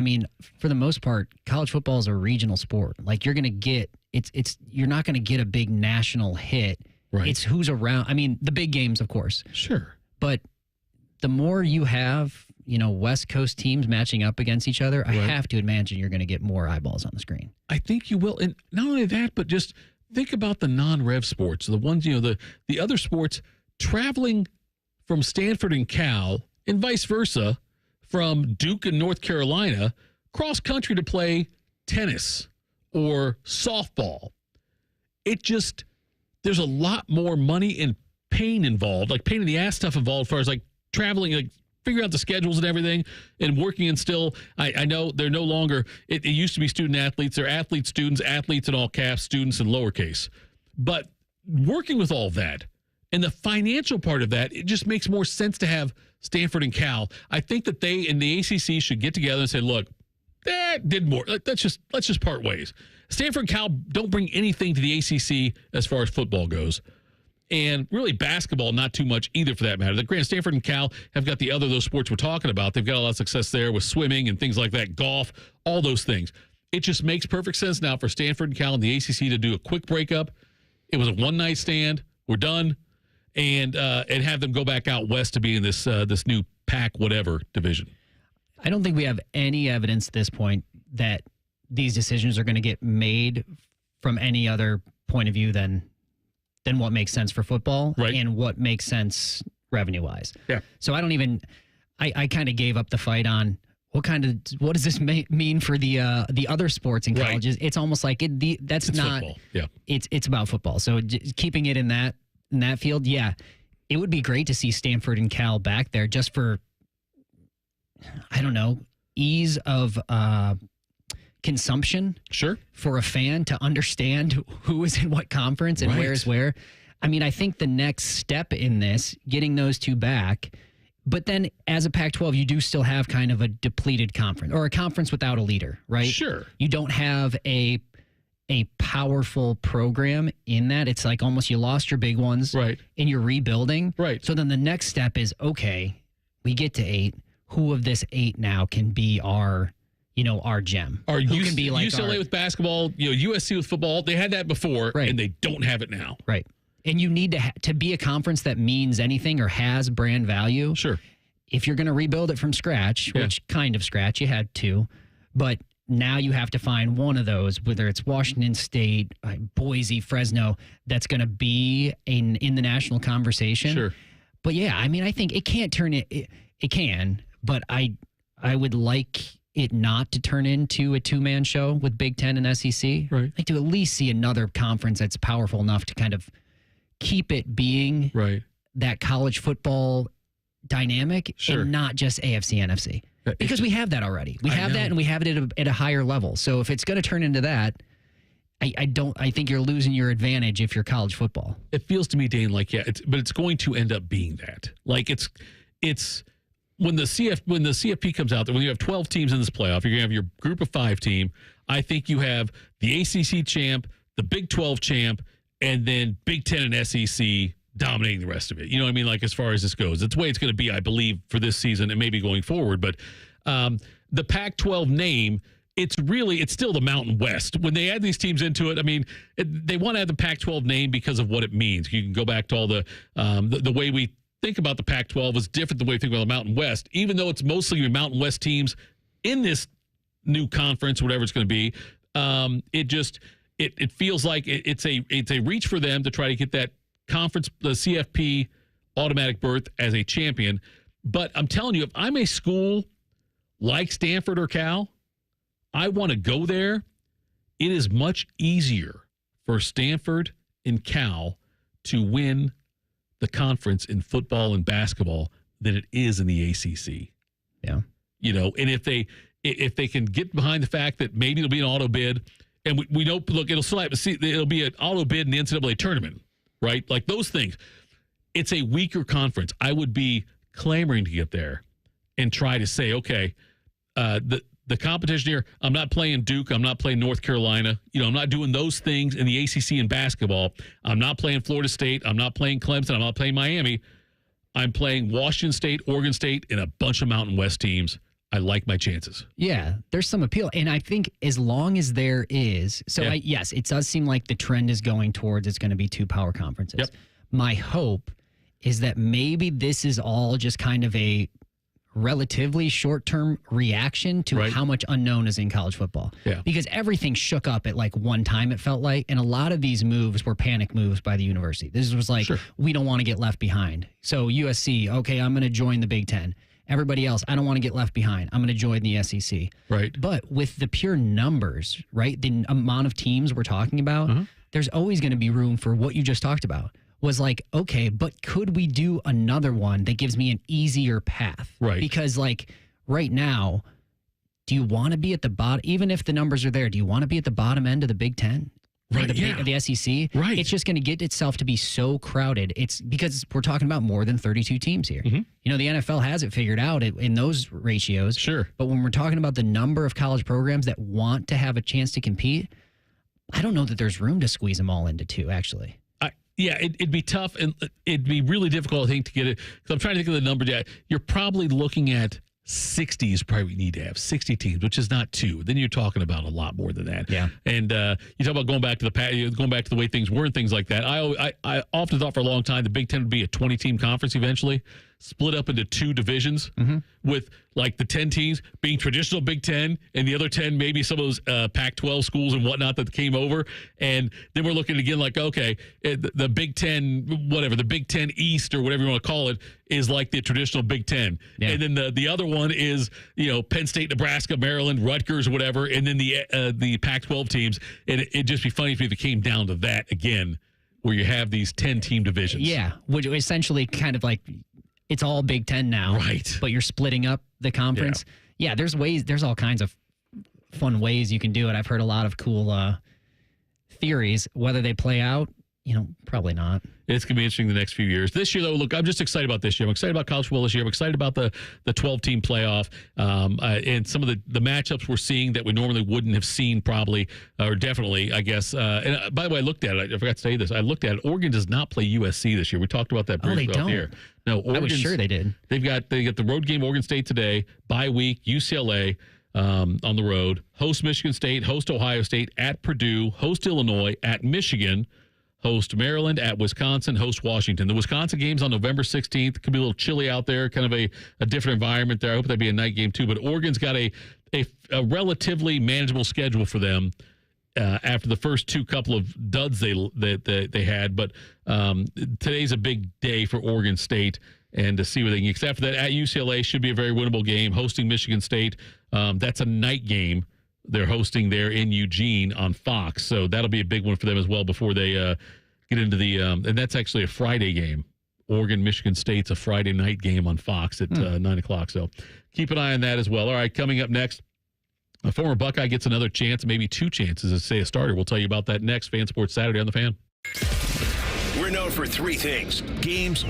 for the most part, college football is a regional sport. Like you're going to get, you're not going to get a big national hit. Right. It's who's around. The big games, of course. Sure. But the more you have, West Coast teams matching up against each other, I have to imagine you're going to get more eyeballs on the screen. I think you will. And not only that, but just think about the non-rev sports, the ones, the other sports traveling from Stanford and Cal and vice versa from Duke and North Carolina cross country to play tennis or softball. There's a lot more money and pain involved, like pain in the ass stuff involved as far as like traveling, like figuring out the schedules and everything and working. And still, I know they're no longer, it used to be student athletes. They're athletes, students, athletes in all caps, students in lowercase. But working with all of that and the financial part of that, it just makes more sense to have Stanford and Cal. I think that they and the ACC should get together and say, look, that did more. Let's just part ways. Stanford and Cal don't bring anything to the ACC as far as football goes. And really basketball, not too much either for that matter. The Grand Stanford and Cal have got those sports we're talking about. They've got a lot of success there with swimming and things like that, golf, all those things. It just makes perfect sense now for Stanford and Cal and the ACC to do a quick breakup. It was a one-night stand. We're done. And have them go back out west to be in this new Pac whatever division. I don't think we have any evidence at this point that these decisions are going to get made from any other point of view than what makes sense for football and what makes sense revenue-wise. Yeah. So I don't even I kind of gave up the fight on what does this mean for the other sports in colleges. It's almost like it's not football. Yeah. It's about football. So keeping it in that field, it would be great to see Stanford and Cal back there just for, I don't know, ease of consumption. Sure. For a fan to understand who is in what conference and where is where. I think the next step in this, getting those two back, but then as a Pac-12, you do still have kind of a depleted conference or a conference without a leader, right? Sure. You don't have a powerful program in that. It's like almost you lost your big ones and you're rebuilding. Right. So then the next step is, okay, we get to 8. Who of this 8 now can be our gem? Or who can be like UCLA with basketball, USC with football. They had that before and they don't have it now. Right. And you need to be a conference that means anything or has brand value. Sure. If you're going to rebuild it from scratch, which kind of scratch, you had 2, but now you have to find one of those, whether it's Washington State, Boise, Fresno, that's going to be in the national conversation. Sure. But I think it can't turn it. It can, but I would like it not to turn into a 2-man show with Big Ten and SEC. Right. Like to at least see another conference that's powerful enough to kind of keep it being that college football dynamic and not just AFC, NFC. Because we have that already. We have that, and we have it at a higher level. So if it's going to turn into that, I think you're losing your advantage if you're college football. It feels to me, Dane, like but it's going to end up being that. Like it's when the CFP comes out there, when you have 12 teams in this playoff, you're going to have your group of 5 team. I think you have the ACC champ, the Big 12 champ, and then Big Ten and SEC dominating the rest of it. You know what I mean? Like, as far as this goes, it's the way it's going to be, I believe, for this season and maybe going forward. But the Pac-12 name, it's still the Mountain West. When they add these teams into it, I mean, they want to have the Pac-12 name because of what it means. You can go back to all the way we think about the Pac-12 is different than the way we think about the Mountain West, even though it's mostly Mountain West teams in this new conference, whatever it's going to be. It feels like it's a reach for them to try to get that conference, the CFP automatic berth as a champion. But I'm telling you, if I'm a school like Stanford or Cal, I want to go there. It is much easier for Stanford and Cal to win the conference in football and basketball than it is in the ACC. Yeah. You know, and if they can get behind the fact that maybe it'll be an auto bid, and we know, look, it'll be an auto bid in the NCAA tournament, right? Like those things. It's a weaker conference. I would be clamoring to get there and try to say, okay, the competition here, I'm not playing Duke. I'm not playing North Carolina. You know, I'm not doing those things in the ACC in basketball. I'm not playing Florida State. I'm not playing Clemson. I'm not playing Miami. I'm playing Washington State, Oregon State, and a bunch of Mountain West teams. I like my chances. Yeah, there's some appeal. And I think as long as there is, yes, it does seem like the trend is going towards it's going to be 2 power conferences. Yep. My hope is that maybe this is all just kind of a relatively short-term reaction to how much unknown is in college football. Yeah. Because everything shook up at like one time, it felt like, and a lot of these moves were panic moves by the university. This was like, we don't want to get left behind. So USC, okay, I'm going to join the Big Ten. Everybody else, I don't want to get left behind. I'm going to join the SEC. Right. But with the pure numbers, right, the amount of teams we're talking about, there's always going to be room for what you just talked about. Was like, okay, but could we do another one that gives me an easier path? Right. Because like right now, do you want to be at the bottom, even if the numbers are there, do you want to be at the bottom end of the Big Ten? Right, the SEC? Right. It's just going to get itself to be so crowded. It's because we're talking about more than 32 teams here. You know, the NFL has it figured out in those ratios. Sure. But when we're talking about the number of college programs that want to have a chance to compete, I don't know that there's room to squeeze them all into 2, actually. Yeah, it'd be tough, and it'd be really difficult, I think, to get it. Because I'm trying to think of the number. You're probably looking at 60 is probably what you need to have, 60 teams, which is not 2. Then you're talking about a lot more than that. Yeah. And you talk about going back to the way things were and things like that. I often thought for a long time the Big Ten would be a 20-team conference eventually, split up into 2 divisions with like the 10 teams being traditional Big Ten and the other 10 maybe some of those Pac-12 schools and whatnot that came over. And then we're looking again like, okay, the Big Ten, whatever, the Big Ten East or whatever you want to call it is like the traditional Big Ten. Yeah. And then the other one is, you know, Penn State, Nebraska, Maryland, Rutgers or whatever. And then the Pac-12 teams. And it'd just be funny if it came down to that again, where you have these 10-team divisions. Yeah, which essentially kind of like it's all Big Ten now. Right. But you're splitting up the conference. Yeah, there's all kinds of fun ways you can do it. I've heard a lot of cool theories. Whether they play out, you know, probably not. It's going to be interesting the next few years. This year, though, look, I'm just excited about this year. I'm excited about college football this year. I'm excited about the 12-team playoff and some of the matchups we're seeing that we normally wouldn't have seen probably, or definitely, I guess. And by the way, I looked at it. I forgot to say this. I looked at it. Oregon does not play USC this year. We talked about that briefly off here. No, I was sure they did. They got the road game, Oregon State today, bye week, UCLA on the road, host Michigan State, host Ohio State, at Purdue, host Illinois, at Michigan, host Maryland, at Wisconsin, host Washington. The Wisconsin game's on November 16th. Could be a little chilly out there, kind of a different environment there. I hope that'd be a night game too. But Oregon's got a relatively manageable schedule for them after the first 2 couple of duds they had. But today's a big day for Oregon State. And to see what they can. Except for that, at UCLA should be a very winnable game. Hosting Michigan State, that's a night game. They're hosting there in Eugene on Fox, so that'll be a big one for them as well before they get into the and that's actually a Friday game. Oregon, Michigan State's a Friday night game on Fox at 9 o'clock, so keep an eye on that as well. All right, coming up next, a former Buckeye gets another chance, maybe 2 chances to say a starter. We'll tell you about that next. Fan Sports Saturday on The Fan. We're known for 3 things: games,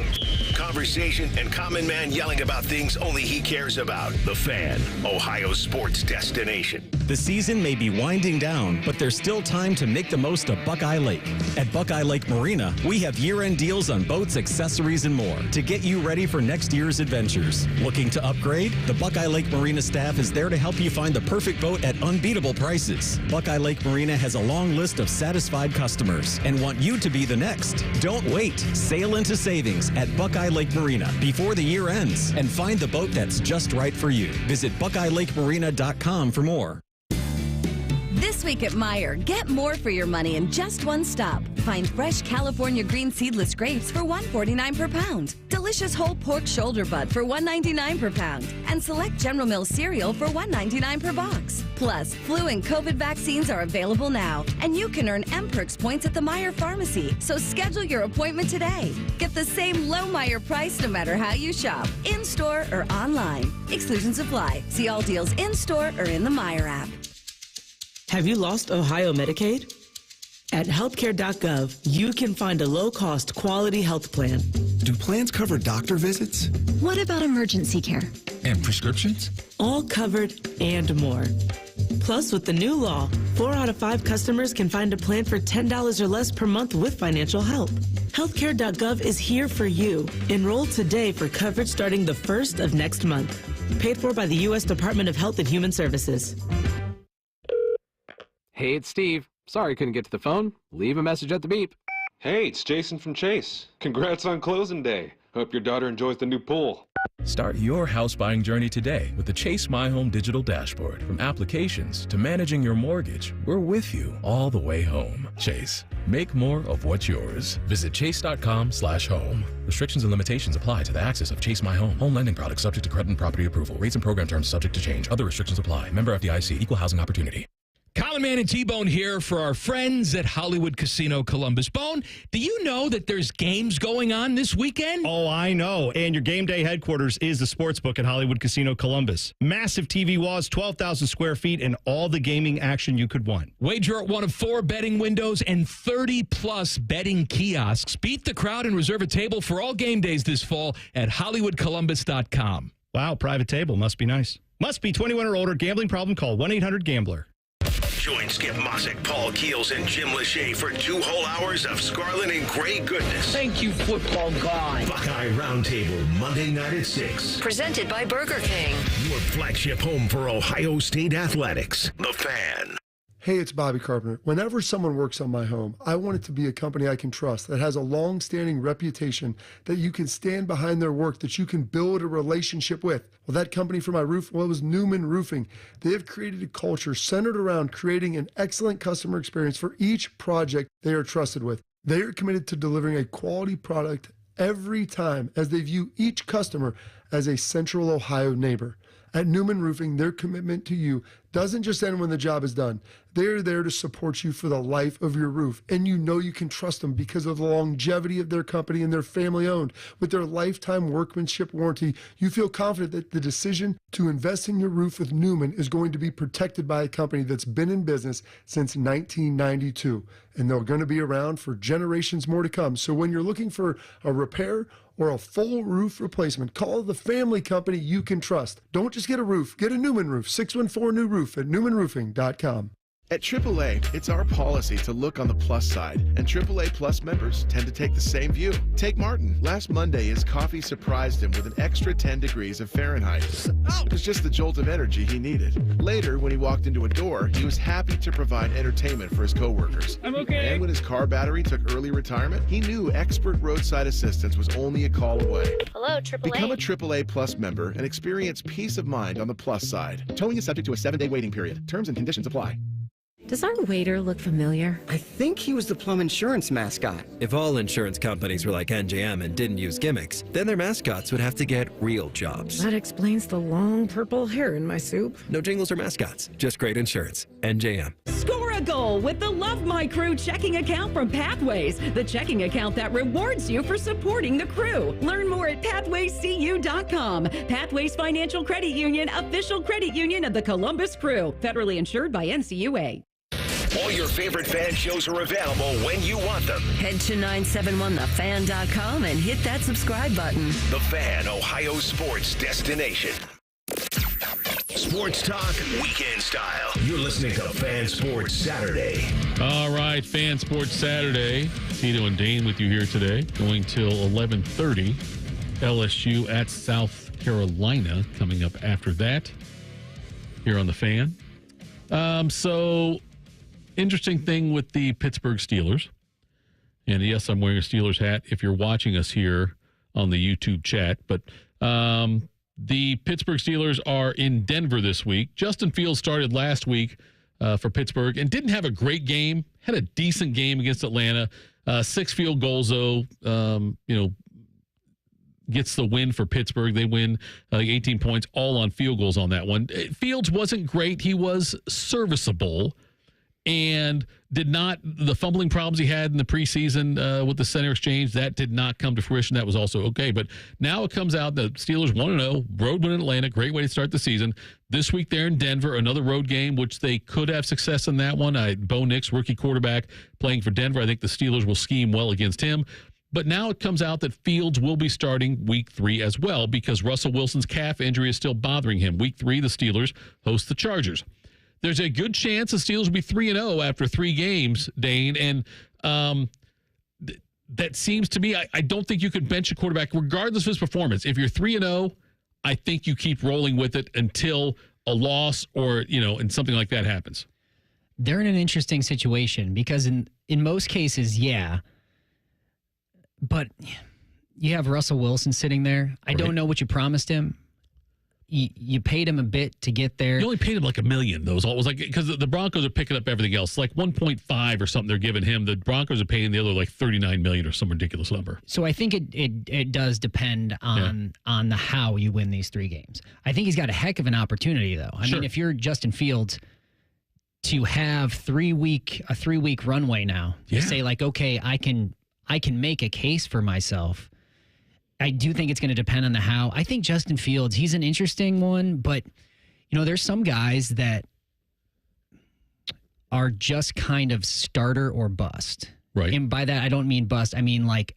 conversation, and Common Man yelling about things only he cares about. The Fan, Ohio's sports destination. The season may be winding down, but there's still time to make the most of Buckeye Lake. At Buckeye Lake Marina, we have year-end deals on boats, accessories, and more to get you ready for next year's adventures. Looking to upgrade? The Buckeye Lake Marina staff is there to help you find the perfect boat at unbeatable prices. Buckeye Lake Marina has a long list of satisfied customers and want you to be the next. Don't wait. Sail into savings at Buckeye Lake Marina before the year ends and find the boat that's just right for you. Visit BuckeyeLakeMarina.com for more. This week at Meijer, get more for your money in just one stop. Find fresh California green seedless grapes for $1.49 per pound. Delicious whole pork shoulder butt for $1.99 per pound. And select General Mills cereal for $1.99 per box. Plus, flu and COVID vaccines are available now. And you can earn M-Perks points at the Meijer Pharmacy. So schedule your appointment today. Get the same low Meijer price no matter how you shop, in-store or online. Exclusions apply. See all deals in-store or in the Meijer app. Have you lost Ohio Medicaid? At healthcare.gov, you can find a low-cost, quality health plan. Do plans cover doctor visits? What about emergency care? And prescriptions? All covered and more. Plus, with the new law, 4 out of 5 customers can find a plan for $10 or less per month with financial help. Healthcare.gov is here for you. Enroll today for coverage starting the 1st of next month. Paid for by the U.S. Department of Health and Human Services. Hey, it's Steve. Sorry couldn't get to the phone. Leave a message at the beep. Hey, it's Jason from Chase. Congrats on closing day. Hope your daughter enjoys the new pool. Start your house buying journey today with the Chase My Home digital dashboard. From applications to managing your mortgage, we're with you all the way home. Chase, make more of what's yours. Visit chase.com/home. Restrictions and limitations apply to the access of Chase My Home. Home lending products subject to credit and property approval. Rates and program terms subject to change. Other restrictions apply. Member FDIC. Equal housing opportunity. Colin Man and T-Bone here for our friends at Hollywood Casino Columbus. Bone, do you know that there's games going on this weekend? Oh, I know. And your game day headquarters is the sportsbook at Hollywood Casino Columbus. Massive TV walls, 12,000 square feet, and all the gaming action you could want. Wager at one of 4 betting windows and 30-plus betting kiosks. Beat the crowd and reserve a table for all game days this fall at HollywoodColumbus.com. Wow, private table. Must be nice. Must be 21 or older. Gambling problem? Call 1-800-GAMBLER. Join Skip Mosick, Paul Keels, and Jim Lachey for 2 whole hours of Scarlet and Gray goodness. Thank you, football guy. Buckeye Roundtable, Monday night at 6. Presented by Burger King. Your flagship home for Ohio State athletics. The Fan. Hey, it's Bobby Carpenter. Whenever someone works on my home, I want it to be a company I can trust, that has a long-standing reputation, that you can stand behind their work, that you can build a relationship with. Well, that company for my roof, well, it was Newman Roofing. They have created a culture centered around creating an excellent customer experience for each project they are trusted with. They are committed to delivering a quality product every time, as they view each customer as a Central Ohio neighbor. At Newman Roofing, their commitment to you doesn't just end when the job is done. They're there to support you for the life of your roof, and you know you can trust them because of the longevity of their company and their family-owned. With their lifetime workmanship warranty, you feel confident that the decision to invest in your roof with Newman is going to be protected by a company that's been in business since 1992, and they're going to be around for generations more to come. So when you're looking for a repair or a full roof replacement, call the family company you can trust. Don't just get a roof, get a Newman roof. 614-NEW-ROOF at newmanroofing.com. At AAA, it's our policy to look on the plus side, and AAA Plus members tend to take the same view. Take Martin. Last Monday, his coffee surprised him with an extra 10 degrees of Fahrenheit. It was just the jolt of energy he needed. Later, when he walked into a door, he was happy to provide entertainment for his coworkers. I'm okay. And when his car battery took early retirement, he knew expert roadside assistance was only a call away. Hello, AAA. Become a AAA Plus member and experience peace of mind on the plus side. Towing is subject to a 7-day waiting period. Terms and conditions apply. Does our waiter look familiar? I think he was the Plum Insurance mascot. If all insurance companies were like NJM and didn't use gimmicks, then their mascots would have to get real jobs. That explains the long purple hair in my soup. No jingles or mascots, just great insurance. NJM. Score a goal with the Love My Crew checking account from Pathways, the checking account that rewards you for supporting the crew. Learn more at pathwayscu.com. Pathways Financial Credit Union, official credit union of the Columbus Crew, federally insured by NCUA. All your favorite fan shows are available when you want them. Head to 971thefan.com and hit that subscribe button. The Fan, Ohio sports destination. Sports Sports talk, weekend style. You're listening to Fan Sports Saturday. All right, Fan Sports Saturday. Tito and Dane with you here today, going till 11:30. LSU at South Carolina coming up after that here on the Fan. So, interesting thing with the Pittsburgh Steelers. And yes, I'm wearing a Steelers hat if you're watching us here on the YouTube chat. But the Pittsburgh Steelers are in Denver this week. Justin Fields started last week for Pittsburgh and didn't have a great game. Had a decent game against Atlanta. 6 field goals, though, gets the win for Pittsburgh. They win 18 points, all on field goals on that one. Fields wasn't great. He was serviceable and did not, the fumbling problems he had in the preseason with the center exchange, that did not come to fruition. That was also okay. But now it comes out that Steelers 1-0, road win in Atlanta, great way to start the season. This week they're in Denver, another road game, which they could have success in that one. Bo Nix, rookie quarterback, playing for Denver. I think the Steelers will scheme well against him. But now it comes out that Fields will be starting week 3 as well because Russell Wilson's calf injury is still bothering him. Week 3, the Steelers host the Chargers. There's a good chance the Steelers will be 3-0 after 3 games, Dane, and that seems to me, I don't think you could bench a quarterback regardless of his performance. If you're 3-0, I think you keep rolling with it until a loss or, and something like that happens. They're in an interesting situation because in most cases, yeah, but you have Russell Wilson sitting there. I don't know what you promised him. You paid him a bit to get there. You only paid him like $1 million. Though. It was like because the Broncos are picking up everything else, like 1.5 or something. They're giving him. The Broncos are paying the other like $39 million or some ridiculous number. So I think it does depend on the how you win these 3 games. I think he's got a heck of an opportunity though. I mean, if you're Justin Fields, to have a 3-week runway now, to say like, okay, I can make a case for myself. I do think it's going to depend on the how. I think Justin Fields, he's an interesting one, but, there's some guys that are just kind of starter or bust. Right. And by that, I don't mean bust. I mean, like,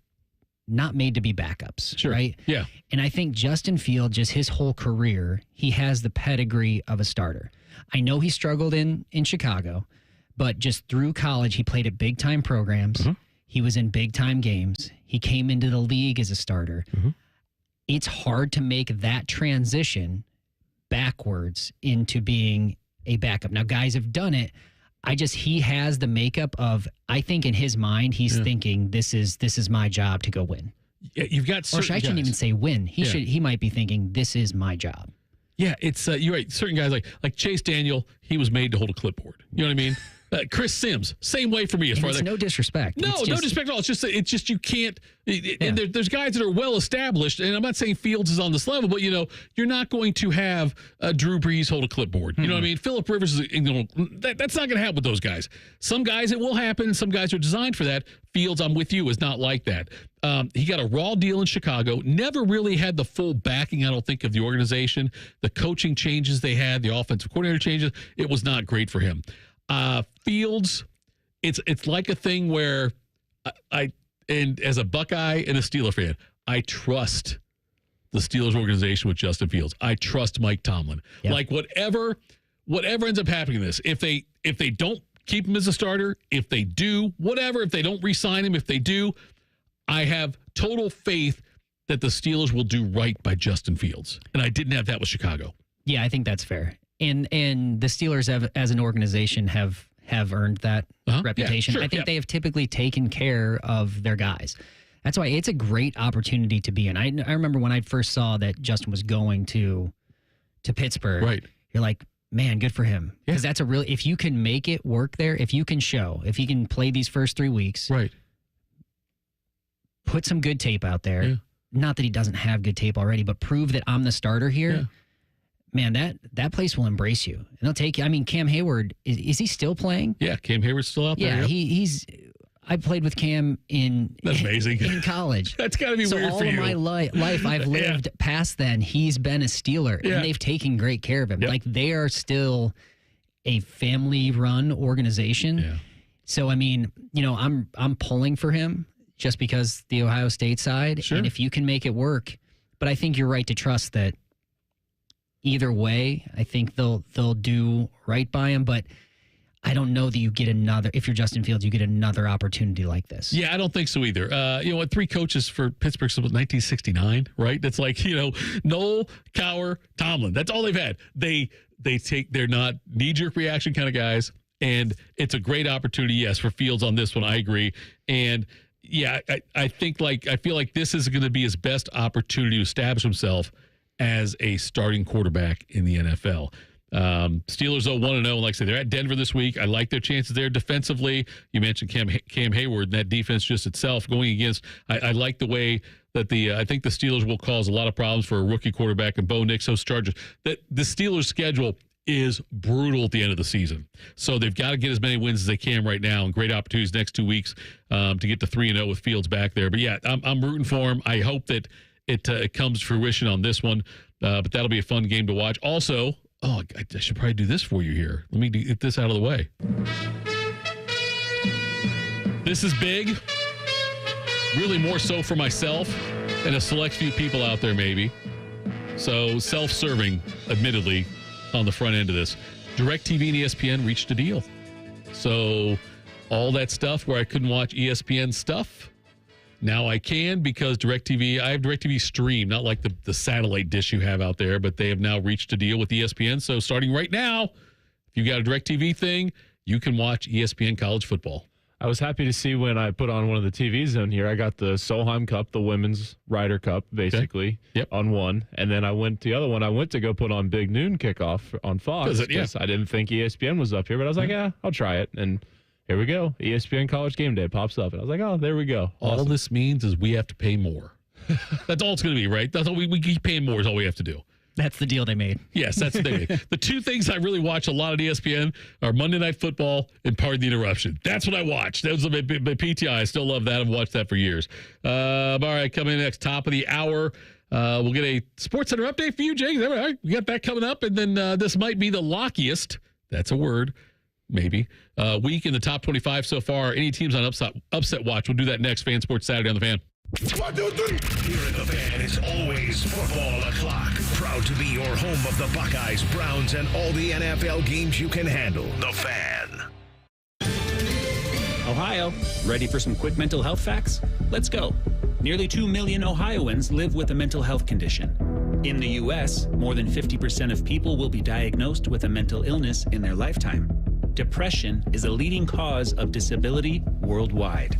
not made to be backups. Sure. Right? Yeah. And I think Justin Fields, just his whole career, he has the pedigree of a starter. I know he struggled in Chicago, but just through college, he played at big-time programs. Mm-hmm. He was in big-time games. He came into the league as a starter. Mm-hmm. It's hard to make that transition backwards into being a backup. Now, guys have done it. He has the makeup of, I think in his mind, he's thinking, this is my job to go win. Yeah, you've got certain guys. I shouldn't even say win. He might be thinking, this is my job. Yeah, it's you're right. Certain guys like Chase Daniel, he was made to hold a clipboard. You know what I mean? Chris Sims, same way for me. As far as no disrespect. No disrespect at all. It's just you can't. And there's guys that are well established, and I'm not saying Fields is on this level, but you're not going to have Drew Brees hold a clipboard. You know what I mean? Phillip Rivers is that's not going to happen with those guys. Some guys it will happen. Some guys are designed for that. Fields, I'm with you, is not like that. He got a raw deal in Chicago. Never really had the full backing, I don't think, of the organization. The coaching changes they had, the offensive coordinator changes, it was not great for him. Fields, it's like a thing where and as a Buckeye and a Steeler fan, I trust the Steelers organization with Justin Fields. I trust Mike Tomlin. Yep. Like whatever ends up happening in this, if they don't keep him as a starter, if they do, whatever, if they don't re-sign him, if they do, I have total faith that the Steelers will do right by Justin Fields. And I didn't have that with Chicago. Yeah, I think that's fair. And the Steelers as an organization have earned that reputation. Yeah, sure, I think they have typically taken care of their guys. That's why it's a great opportunity to be in. I remember when I first saw that Justin was going to Pittsburgh. Right. You're like, man, good for him. Because that's if you can make it work there, if you can play these first 3 weeks. Right. Put some good tape out there. Yeah. Not that he doesn't have good tape already, but prove that I'm the starter here. Yeah. Man, that place will embrace you. And they'll take you. I mean, Cam Hayward, is he still playing? Yeah, Cam Hayward's still out there. Yeah, he's I played with Cam That's amazing. in college. That's got to be weird for you. So all of my life I've lived past then. He's been a Steeler, and they've taken great care of him. Yep. Like, they are still a family-run organization. Yeah. So, I mean, I'm pulling for him just because the Ohio State side. Sure. And if you can make it work. But I think you're right to trust that either way. I think they'll do right by him, but I don't know that you get another, if you're Justin Fields, you get another opportunity like this. Yeah, I don't think so either. You know what? 3 coaches for Pittsburgh since 1969, right? That's like, Noel, Cowher, Tomlin. That's all they've had. They're not knee-jerk reaction kind of guys, and it's a great opportunity, yes, for Fields on this one. I agree. And yeah, I feel like this is going to be his best opportunity to establish himself as a starting quarterback in the NFL. Steelers 1-0. Like I said, they're at Denver this week. I like their chances there defensively. You mentioned Cam Hayward, and that defense just itself going against. I like the way that I think the Steelers will cause a lot of problems for a rookie quarterback and Bo Nix, those Chargers. That the Steelers' schedule is brutal at the end of the season, so they've got to get as many wins as they can right now, and great opportunities next 2 weeks to get to 3-0 with Fields back there. But yeah, I'm rooting for him. I hope that it comes to fruition on this one. But that'll be a fun game to watch. Also. Oh, I should probably do this for you here. Let me get this out of the way. This is big. Really more so for myself and a select few people out there maybe. So self-serving, admittedly, on the front end of this. DirecTV and ESPN reached a deal. So all that stuff where I couldn't watch ESPN stuff, now I can because I have DirecTV Stream, not like the satellite dish you have out there, but they have now reached a deal with ESPN. So starting right now, if you got a DirecTV thing, you can watch ESPN College Football. I was happy to see when I put on one of the TVs in here, I got the Solheim Cup, the Women's Ryder Cup, basically, on one. And then the other one, I went to go put on Big Noon Kickoff on Fox because I didn't think ESPN was up here, but I was like, yeah, I'll try it. And here we go. ESPN College Game Day pops up. And I was like, oh, there we go. Awesome. All this means is we have to pay more. That's all it's going to be, right? That's all we keep paying more is all we have to do. That's the deal they made. Yes, that's the deal. The 2 things I really watch a lot at ESPN are Monday Night Football and Pardon the Interruption. That's what I watch. That was my PTI. I still love that. I've watched that for years. All right, coming in next, top of the hour. We'll get a Sports Center update for you, Jake. All right, we got that coming up. And then this might be the lockiest. That's a word. Maybe. Week in the top 25 so far. Any teams on upset watch? We'll do that next. Fan Sports Saturday on the Fan. 1, 2, 3. Here in the Fan is always football o'clock. Proud to be your home of the Buckeyes, Browns, and all the NFL games you can handle. The Fan. Ohio, ready for some quick mental health facts? Let's go. Nearly 2 million Ohioans live with a mental health condition. In the U.S., more than 50% of people will be diagnosed with a mental illness in their lifetime. Depression is a leading cause of disability worldwide.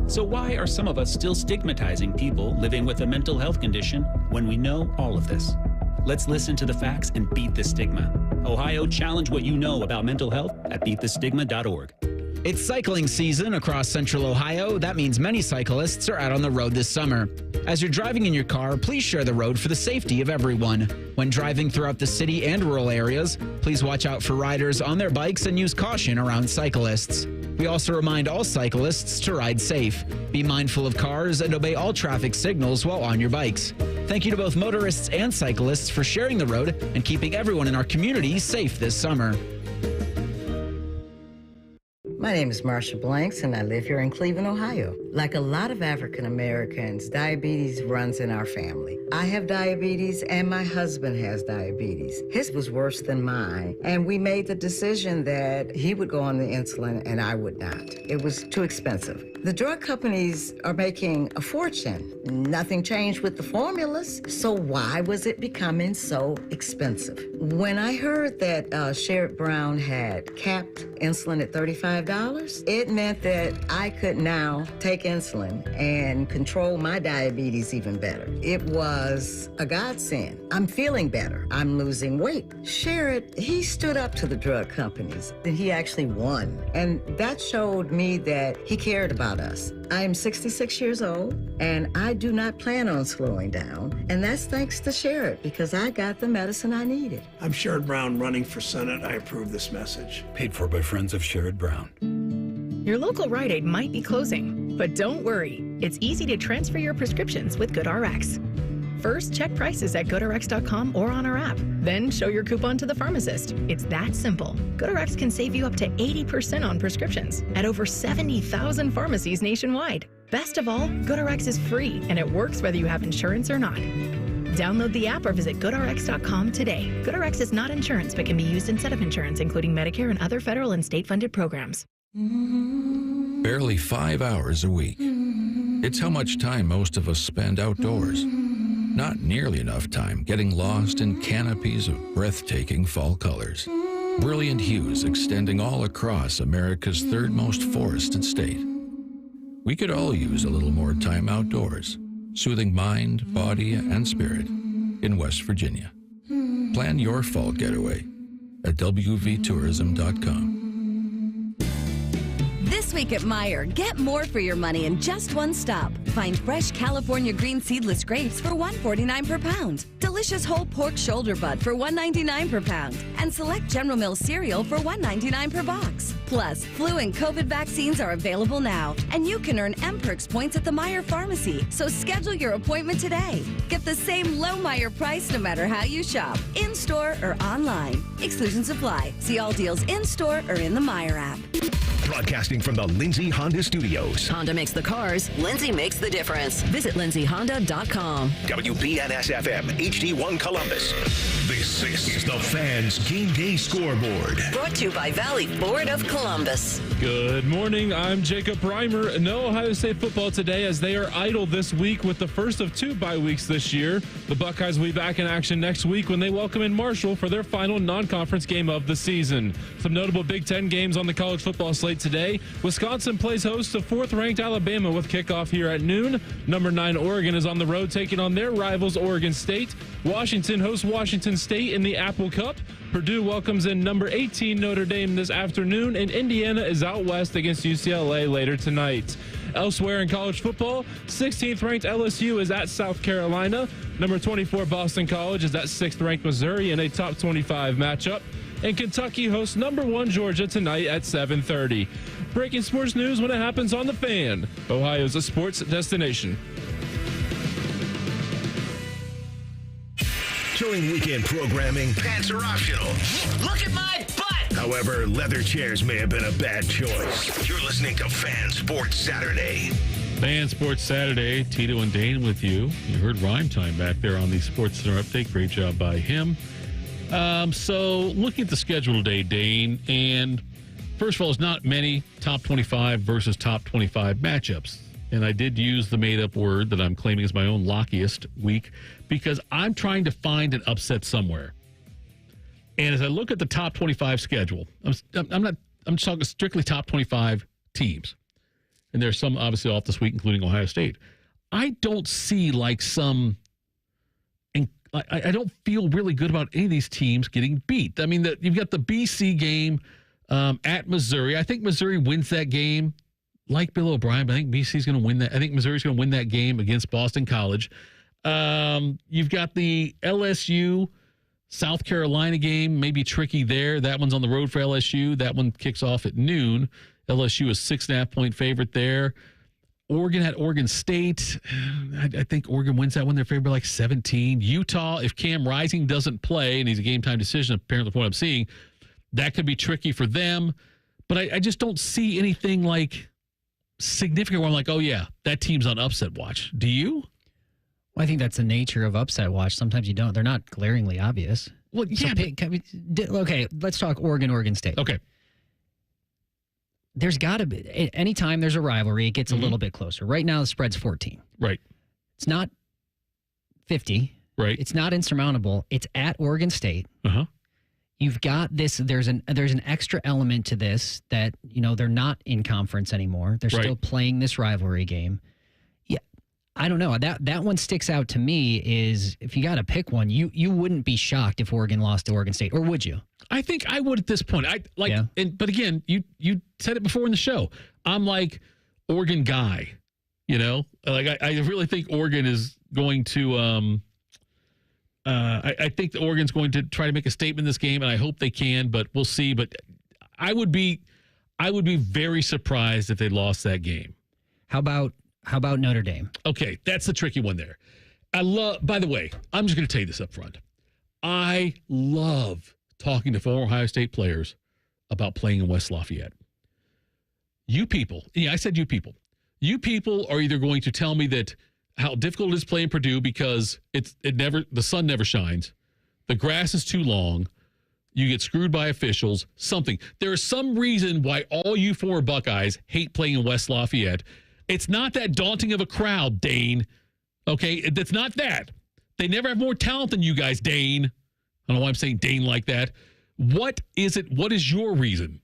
So why are some of us still stigmatizing people living with a mental health condition when we know all of this? Let's listen to the facts and beat the stigma. Ohio, challenge what you know about mental health at beatthestigma.org. It's cycling season across central Ohio. That means many cyclists are out on the road this summer. As you're driving in your car, please share the road for the safety of everyone. When driving throughout the city and rural areas, please watch out for riders on their bikes and use caution around cyclists. We also remind all cyclists to ride safe. Be mindful of cars and obey all traffic signals while on your bikes. Thank you to both motorists and cyclists for sharing the road and keeping everyone in our community safe this summer. My name is Marsha Blanks, and I live here in Cleveland, Ohio. Like a lot of African Americans, diabetes runs in our family. I have diabetes, and my husband has diabetes. His was worse than mine, and we made the decision that he would go on the insulin and I would not. It was too expensive. The drug companies are making a fortune. Nothing changed with the formulas, so why was it becoming so expensive? When I heard that Sherrod Brown had capped insulin at $35, it meant that I could now take insulin and control my diabetes even better. It was a godsend. I'm feeling better. I'm losing weight. Sherrod, he stood up to the drug companies, and he actually won. And that showed me that he cared about us. I am 66 years old, and I do not plan on slowing down. And that's thanks to Sherrod, because I got the medicine I needed. I'm Sherrod Brown, running for Senate. I approve this message. Paid for by friends of Sherrod Brown. Your local Rite Aid might be closing, but don't worry. It's easy to transfer your prescriptions with GoodRx. First, check prices at GoodRx.com or on our app. Then show your coupon to the pharmacist. It's that simple. GoodRx can save you up to 80% on prescriptions at over 70,000 pharmacies nationwide. Best of all, GoodRx is free and it works whether you have insurance or not. Download the app or visit GoodRx.com today. GoodRx is not insurance but can be used instead of insurance, including Medicare and other federal and state-funded programs. Barely 5 hours a week. It's how much time most of us spend outdoors. Not nearly enough time getting lost in canopies of breathtaking fall colors. Brilliant hues extending all across America's third most forested state. We could all use a little more time outdoors, soothing mind, body, and spirit in West Virginia. Plan your fall getaway at wvtourism.com. This week at Meijer, get more for your money in just one stop. Find fresh California green seedless grapes for $1.49 per pound. Delicious whole pork shoulder butt for $1.99 per pound. And select General Mills cereal for $1.99 per box. Plus, flu and COVID vaccines are available now. And you can earn M-Perks points at the Meijer Pharmacy. So schedule your appointment today. Get the same low Meijer price no matter how you shop, in-store or online. Exclusions apply. See all deals in-store or in the Meijer app. Broadcasting from the Lindsay Honda Studios. Honda makes the cars. Lindsay makes the difference. Visit lindsayhonda.com. WBNS-FM, HD1 Columbus. This is the Fans Game Day Scoreboard. Brought to you by Valley Ford of Columbus. Good morning. I'm Jacob Reimer. No Ohio State football today as they are idle this week with the first of 2 bye weeks this year. The Buckeyes will be back in action next week when they welcome in Marshall for their final non-conference game of the season. Some notable Big Ten games on the college football slate today. Wisconsin plays host to 4th-ranked Alabama with kickoff here at noon. Number 9 Oregon is on the road taking on their rivals Oregon State. Washington hosts Washington State in the Apple Cup. Purdue welcomes in number 18 Notre Dame this afternoon, and Indiana is out west against UCLA later tonight. Elsewhere in college football, 16th-ranked LSU is at South Carolina. Number 24 Boston College is at 6th-ranked Missouri in a top 25 matchup. And Kentucky hosts number 1 Georgia tonight at 7:30. Breaking sports news when it happens on The Fan, Ohio's a sports destination. During weekend programming, pants are optional. Look at my butt! However, leather chairs may have been a bad choice. You're listening to Fan Sports Saturday. Fan Sports Saturday, Tito and Dane with you. You heard Rhyme Time back there on the Sports Center update. Great job by him. So looking at the schedule today, Dane, and first of all, there's not many top 25 versus top 25 matchups. And I did use the made-up word that I'm claiming is my own luckiest week because I'm trying to find an upset somewhere. And as I look at the top 25 schedule, I'm just talking strictly top 25 teams. And there's some obviously off this week, including Ohio State. I don't see like some... I don't feel really good about any of these teams getting beat. I mean, you've got the BC game at Missouri. I think Missouri wins that game, like Bill O'Brien, but I think BC's going to win that. I think Missouri's going to win that game against Boston College. You've got the LSU South Carolina game, maybe tricky there. That one's on the road for LSU. That one kicks off at noon. LSU is 6.5-point favorite there. Oregon at Oregon State. I think Oregon wins that one. They're favored by like 17. Utah, if Cam Rising doesn't play, and he's a game-time decision, apparently from what I'm seeing, that could be tricky for them. But I just don't see anything like significant where I'm like, oh, yeah, that team's on upset watch. Do you? Well, I think that's the nature of upset watch. Sometimes you don't. They're not glaringly obvious. Well, yeah. Okay, let's talk Oregon State. Okay. There's got to be, anytime there's a rivalry, it gets a little bit closer. Right now, the spread's 14. Right. It's not 50. Right. It's not insurmountable. It's at Oregon State. Uh-huh. You've got this, there's an extra element to this that, they're not in conference anymore. They're still playing this rivalry game. Yeah, I don't know. That one sticks out to me is, if you got to pick one, you wouldn't be shocked if Oregon lost to Oregon State, or would you? I think I would at this point. But again, you said it before in the show. I'm like Oregon guy, Like I really think Oregon is going to. I think that Oregon's going to try to make a statement in this game, and I hope they can. But we'll see. But I would be very surprised if they lost that game. How about Notre Dame? Okay, that's the tricky one there. By the way, I'm just going to tell you this up front. I love talking to former Ohio State players about playing in West Lafayette. You people, I said you people. You people are either going to tell me that how difficult it is playing Purdue because the sun never shines. The grass is too long. You get screwed by officials, something. There is some reason why all you former Buckeyes hate playing in West Lafayette. It's not that daunting of a crowd, Dane. Okay? It's not that. They never have more talent than you guys, Dane. I don't know why I'm saying Dane like that. What is it? What is your reason?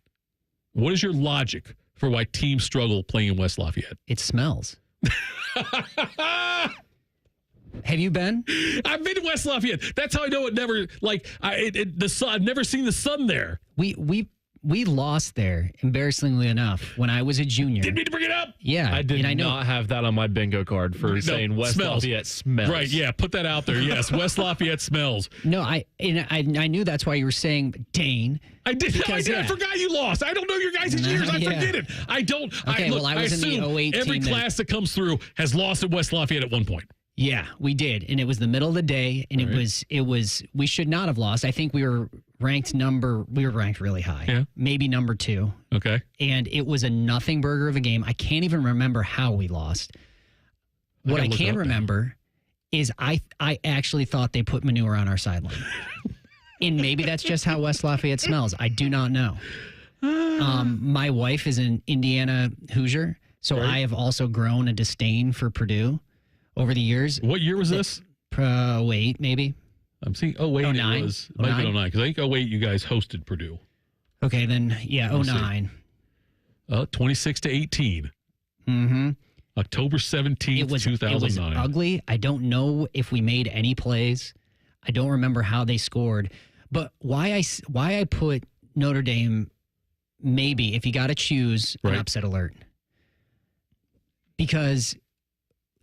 What is your logic for why teams struggle playing in West Lafayette? It smells. Have you been? I've been to West Lafayette. That's how I know it never, the sun. I've never seen the sun there. We lost there, embarrassingly enough, when I was a junior. Didn't mean to bring it up. Yeah. I did not have that on my bingo card for saying West Lafayette smells. Right, yeah, put that out there. Yes, West Lafayette smells. No, I knew that's why you were saying Dane. I did. I forgot you lost. I don't know your guys' years. I forget it. I don't. Okay, I was in the 08 every team class that comes through has lost at West Lafayette at one point. Yeah, we did. And it was the middle of the day, and it was we should not have lost. I think we were ranked really high. Yeah. Maybe number 2. Okay. And it was a nothing burger of a game. I can't even remember how we lost. What I can remember is I actually thought they put manure on our sideline. And maybe that's just how West Lafayette smells. I do not know. My wife is an Indiana Hoosier, so I have also grown a disdain for Purdue over the years. What year was this? 08, maybe. I'm seeing 08. 09. It was. Might have been 09, because I think 08 you guys hosted Purdue. Okay, then, yeah, 09. 26 to 18. Mm-hmm. October 17th, 2009. It was ugly. I don't know if we made any plays. I don't remember how they scored. But why I put Notre Dame, maybe, if you got to choose, an upset alert. Because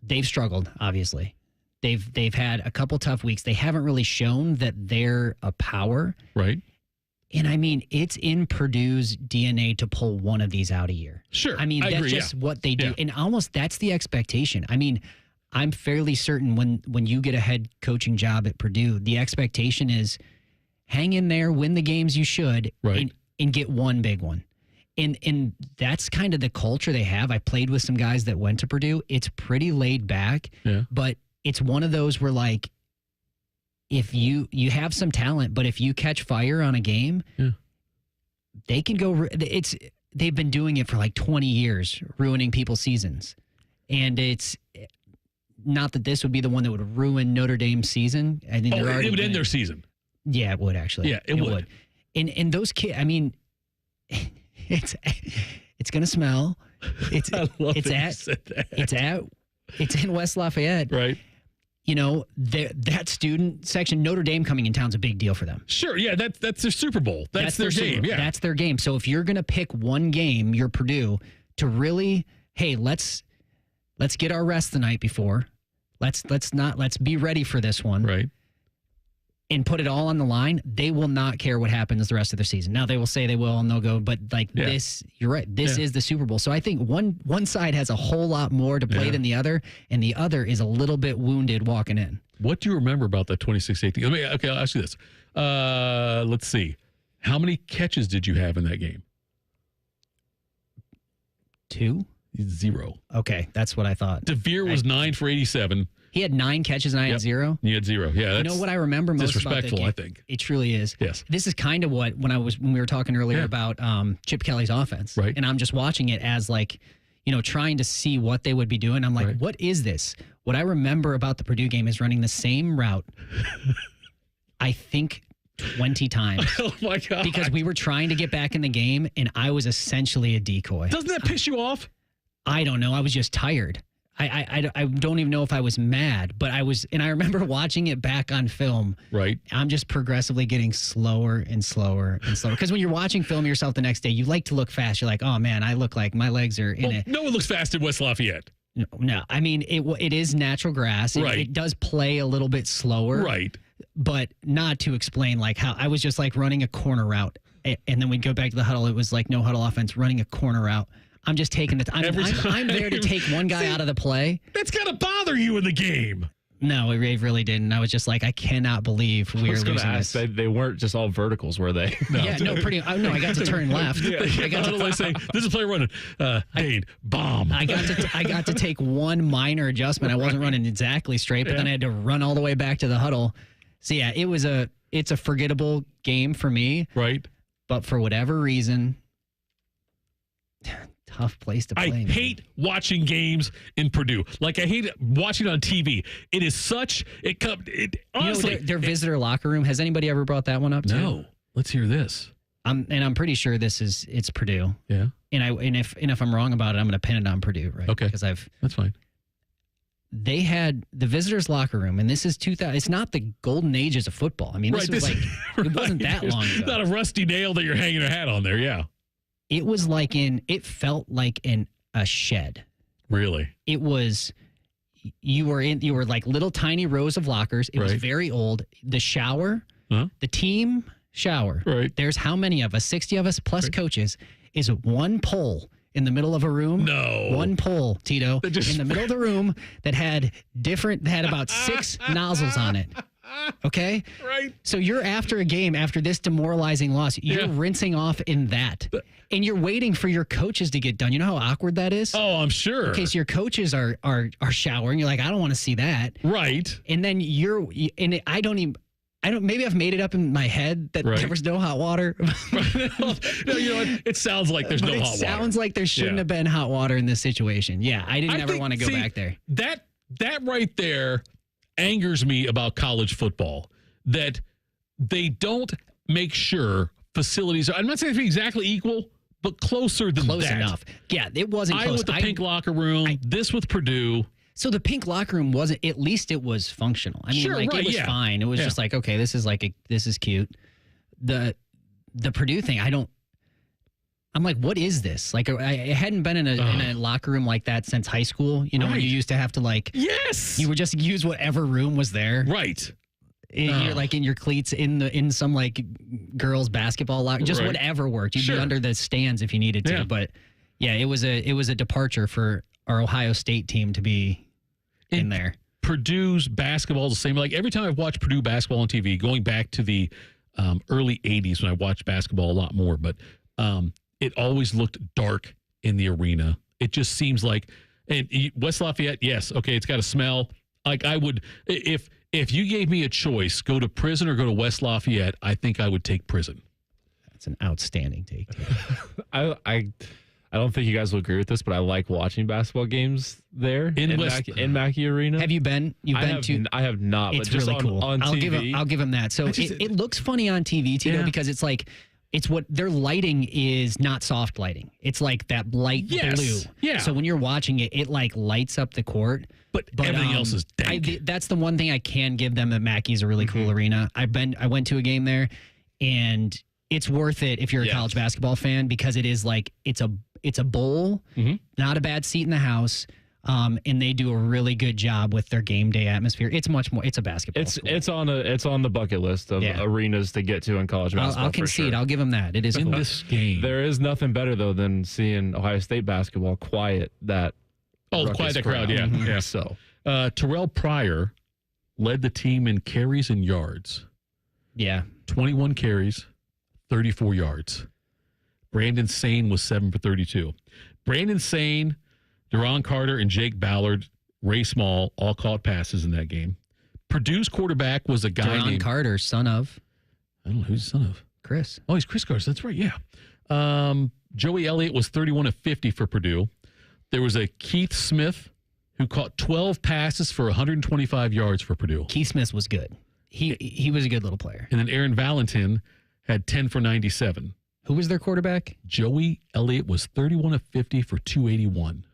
they've struggled, obviously. They've had a couple tough weeks. They haven't really shown that they're a power. Right. And I mean, it's in Purdue's DNA to pull one of these out a year. Sure. I mean, that's just what they do. Yeah. And almost that's the expectation. I mean, I'm fairly certain when you get a head coaching job at Purdue, the expectation is hang in there, win the games you should, and get one big one. And that's kind of the culture they have. I played with some guys that went to Purdue. It's pretty laid back, but it's one of those where, like, if you have some talent, but if you catch fire on a game, they can go. They've been doing it for like 20 years, ruining people's seasons. And it's not that this would be the one that would ruin Notre Dame's season. I think it would end their season. Yeah, it would actually. Yeah, it would. And those kids, I mean, it's going to smell. It's in West Lafayette. Right. You know, that student section, Notre Dame coming in town's a big deal for them. Sure, yeah, that's their Super Bowl. That's their game. Yeah, that's their game. So if you're going to pick one game, you're Purdue, to really, hey, let's get our rest the night before. Let's be ready for this one. Right. And put it all on the line. They will not care what happens the rest of the season. Now they will say they will and they'll go, but this, you're right. This is the Super Bowl. So I think one side has a whole lot more to play than the other, and the other is a little bit wounded walking in. What do you remember about that 26-18? Okay, I'll ask you this. Let's see. How many catches did you have in that game? 2? 0. Okay, that's what I thought. DeVere was 9 for 87. He had 9 catches and I had 0. You had 0. Yeah, you know what I remember most about that game? I think it truly is. Yes, this is kind of what when we were talking earlier about Chip Kelly's offense, right? And I'm just watching it as like, you know, trying to see what they would be doing. I'm like, what is this? What I remember about the Purdue game is running the same route. I think 20 times. Oh my God! Because we were trying to get back in the game, and I was essentially a decoy. Doesn't that piss you off? I don't know. I was just tired. I don't even know if I was mad, but I was, and I remember watching it back on film. Right. I'm just progressively getting slower and slower and slower. Because when you're watching film yourself the next day, you like to look fast. You're like, oh man, I look like my legs are in it. No one looks fast in West Lafayette. No. I mean, it is natural grass. It does play a little bit slower. Right. But not to explain like how I was just like running a corner route. And then we'd go back to the huddle. It was like no huddle offense, running a corner route. I'm just taking it. I'm there to take one guy out of the play. That's got to bother you in the game. No, we really didn't. I was just like, I cannot believe we are losing this. They weren't just all verticals, were they? No. Yeah, no, I got to turn left. I got to say, this is player running. Dane, bomb. I got to take one minor adjustment. I wasn't running exactly straight, but then I had to run all the way back to the huddle. So yeah, it's a forgettable game for me. Right. But for whatever reason, tough place to play. I hate watching games in Purdue. Like, I hate watching it on TV. It is such... honestly... their visitor locker room, has anybody ever brought that one up too? No. Let's hear this. I'm pretty sure it's Purdue. Yeah. And if I'm wrong about it, I'm going to pin it on Purdue, right? Okay. Because that's fine. They had the visitors locker room, and this is 2000. It's not the golden ages of football. I mean, it wasn't that long ago. It's not a rusty nail that you're hanging a hat on there. Yeah. It was it felt like a shed. Really? It was, you were like little tiny rows of lockers. It was very old. The shower, the team shower. Right. There's how many of us? 60 of us plus coaches. Is one pole in the middle of a room. No. One pole, Tito, in the middle of the room that had about 6 nozzles on it. Okay? Right. So you're after a game, after this demoralizing loss, you're rinsing off in that. And you're waiting for your coaches to get done. You know how awkward that is? Oh, I'm sure. Okay, so your coaches are showering. You're like, I don't want to see that. Right. And then maybe I've made it up in my head that there was no hot water. No, you know what? It sounds like there's no hot water. It sounds like there shouldn't have been hot water in this situation. Yeah, I didn't ever want to go back there. That right there angers me about college football, that they don't make sure facilities are, I'm not saying it's exactly equal, but closer than close that. enough. Yeah, it wasn't close. With the pink locker room, this with Purdue. So the pink locker room wasn't, at least it was functional. I mean, it was fine. It was just like, okay, this is cute. The Purdue thing, I'm like, what is this? Like, I hadn't been in a locker room like that since high school. You know, when you used to have to you would just use whatever room was there. Right. You're like in your cleats in some like girls basketball locker, just whatever worked. You'd be under the stands if you needed to. But yeah, it was a departure for our Ohio State team to be in there. Purdue's basketball is the same. Like, every time I've watched Purdue basketball on TV, going back to the early 80s when I watched basketball a lot more, but it always looked dark in the arena. It just seems like, and West Lafayette, yes, okay, it's got a smell. Like, I would, if you gave me a choice, go to prison or go to West Lafayette, I think I would take prison. That's an outstanding take. I don't think you guys will agree with this, but I like watching basketball games there in Mackey Arena. Have you been? I have not. It's but just really cool. On TV. I'll give them that. So it looks funny on TV, Tito, because it's like, it's what their lighting is, not soft lighting. It's like that light blue. Yeah. So when you're watching it, it like lights up the court. But everything else is dank. That's the one thing I can give them. That Mackey's a really cool arena. I went to a game there, and it's worth it if you're a college basketball fan, because it is like it's a bowl, not a bad seat in the house. And they do a really good job with their game day atmosphere. It's much more. It's a basketball. It's on the bucket list of arenas to get to in college basketball. I'll concede. I'll give them that. It is in cool. This game. There is nothing better though than seeing Ohio State basketball quiet that. Quiet the crowd. Yeah, yeah. So Terrell Pryor led the team in carries and yards. Yeah, 21 carries, 34 yards. Brandon Sane was 7 for 32. Brandon Sane, Deron Carter, and Jake Ballard, Ray Small, all caught passes in that game. Purdue's quarterback was a guy Deron named Carter, son of. I don't know who's the son of. Chris. Oh, he's Chris Carter. That's right. Yeah. Joey Elliott was 31 of 50 for Purdue. There was a Keith Smith who caught 12 passes for 125 yards for Purdue. Keith Smith was good. He was a good little player. And then Aaron Valentin had 10 for 97. Who was their quarterback? Joey Elliott was 31 of 50 for 281.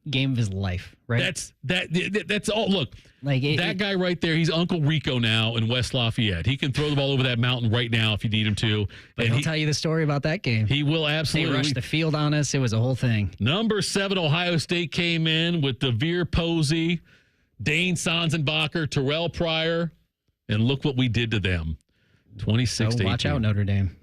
Game of his life, right? That's all. Look, that guy right there, he's Uncle Rico now in West Lafayette. He can throw the ball over that mountain right now if you need him to. But he'll tell you the story about that game. He will absolutely. They rushed the field on us. It was a whole thing. Number 7, Ohio State came in with DeVere Posey, Dane Sanzenbacher, Terrell Pryor, and look what we did to them. 26-18. Watch out, Notre Dame.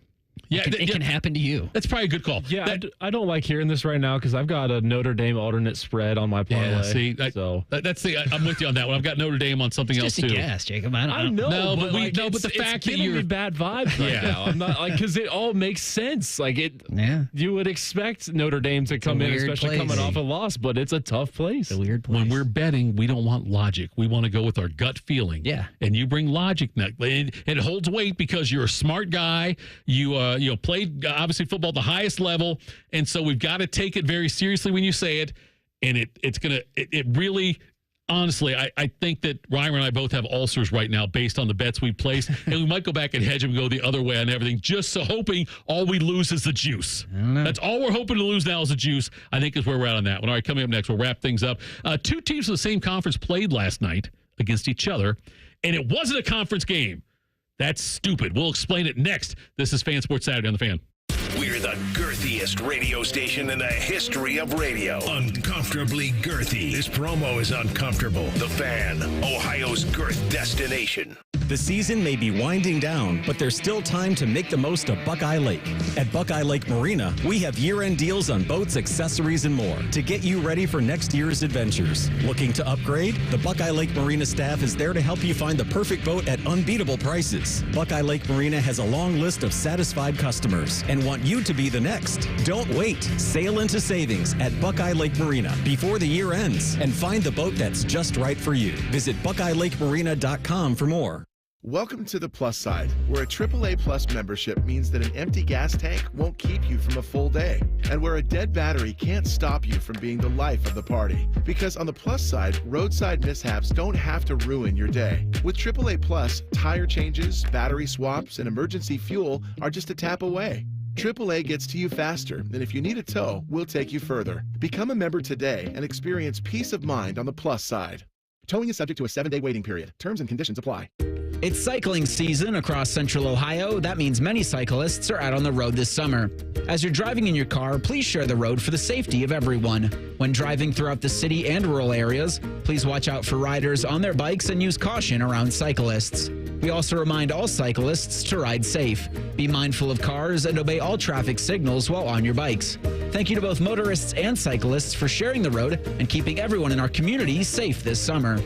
Yeah, it can happen to you. That's probably a good call. Yeah, I don't like hearing this right now because I've got a Notre Dame alternate spread on my parlay. Yeah, see, I'm with you on that one. I've got Notre Dame on something else too. Just a guess, Jacob. I know. No, but the fact that you're bad vibes right now. I'm not because it all makes sense. You would expect Notre Dame to come in, especially coming off a loss, but it's a tough place. It's a weird place. When we're betting, we don't want logic. We want to go with our gut feeling. Yeah. And you bring logic. It holds weight because you're a smart guy. You played obviously football at the highest level, and so we've got to take it very seriously when you say it. And it really, honestly, I think that Ryan and I both have ulcers right now based on the bets we placed, and we might go back and hedge and go the other way on everything, just so hoping all we lose is the juice. That's all we're hoping to lose now is the juice. I think is where we're at on that one. All right, coming up next, we'll wrap things up. Two teams from the same conference played last night against each other, and it wasn't a conference game. That's stupid. We'll explain it next. This is Fan Sports Saturday on The Fan. We're the girthiest radio station in the history of radio. Uncomfortably girthy. This promo is uncomfortable. The Fan, Ohio's girth destination. The season may be winding down, but there's still time to make the most of Buckeye Lake. At Buckeye Lake Marina, we have year-end deals on boats, accessories, and more to get you ready for next year's adventures. Looking to upgrade? The Buckeye Lake Marina staff is there to help you find the perfect boat at unbeatable prices. Buckeye Lake Marina has a long list of satisfied customers and want you to be the next. Don't wait. Sail into savings at Buckeye Lake Marina before the year ends and find the boat that's just right for you. Visit BuckeyeLakeMarina.com for more. Welcome to the plus side, where a AAA Plus membership means that an empty gas tank won't keep you from a full day, and where a dead battery can't stop you from being the life of the party. Because on the plus side, roadside mishaps don't have to ruin your day. With AAA Plus, tire changes, battery swaps, and emergency fuel are just a tap away. AAA gets to you faster, and if you need a tow, we'll take you further. Become a member today and experience peace of mind on the plus side. Towing is subject to a 7-day waiting period. Terms and conditions apply. It's cycling season across central Ohio. That means many cyclists are out on the road this summer. As you're driving in your car, please share the road for the safety of everyone. When driving throughout the city and rural areas, please watch out for riders on their bikes and use caution around cyclists. We also remind all cyclists to ride safe. Be mindful of cars and obey all traffic signals while on your bikes. Thank you to both motorists and cyclists for sharing the road and keeping everyone in our community safe this summer.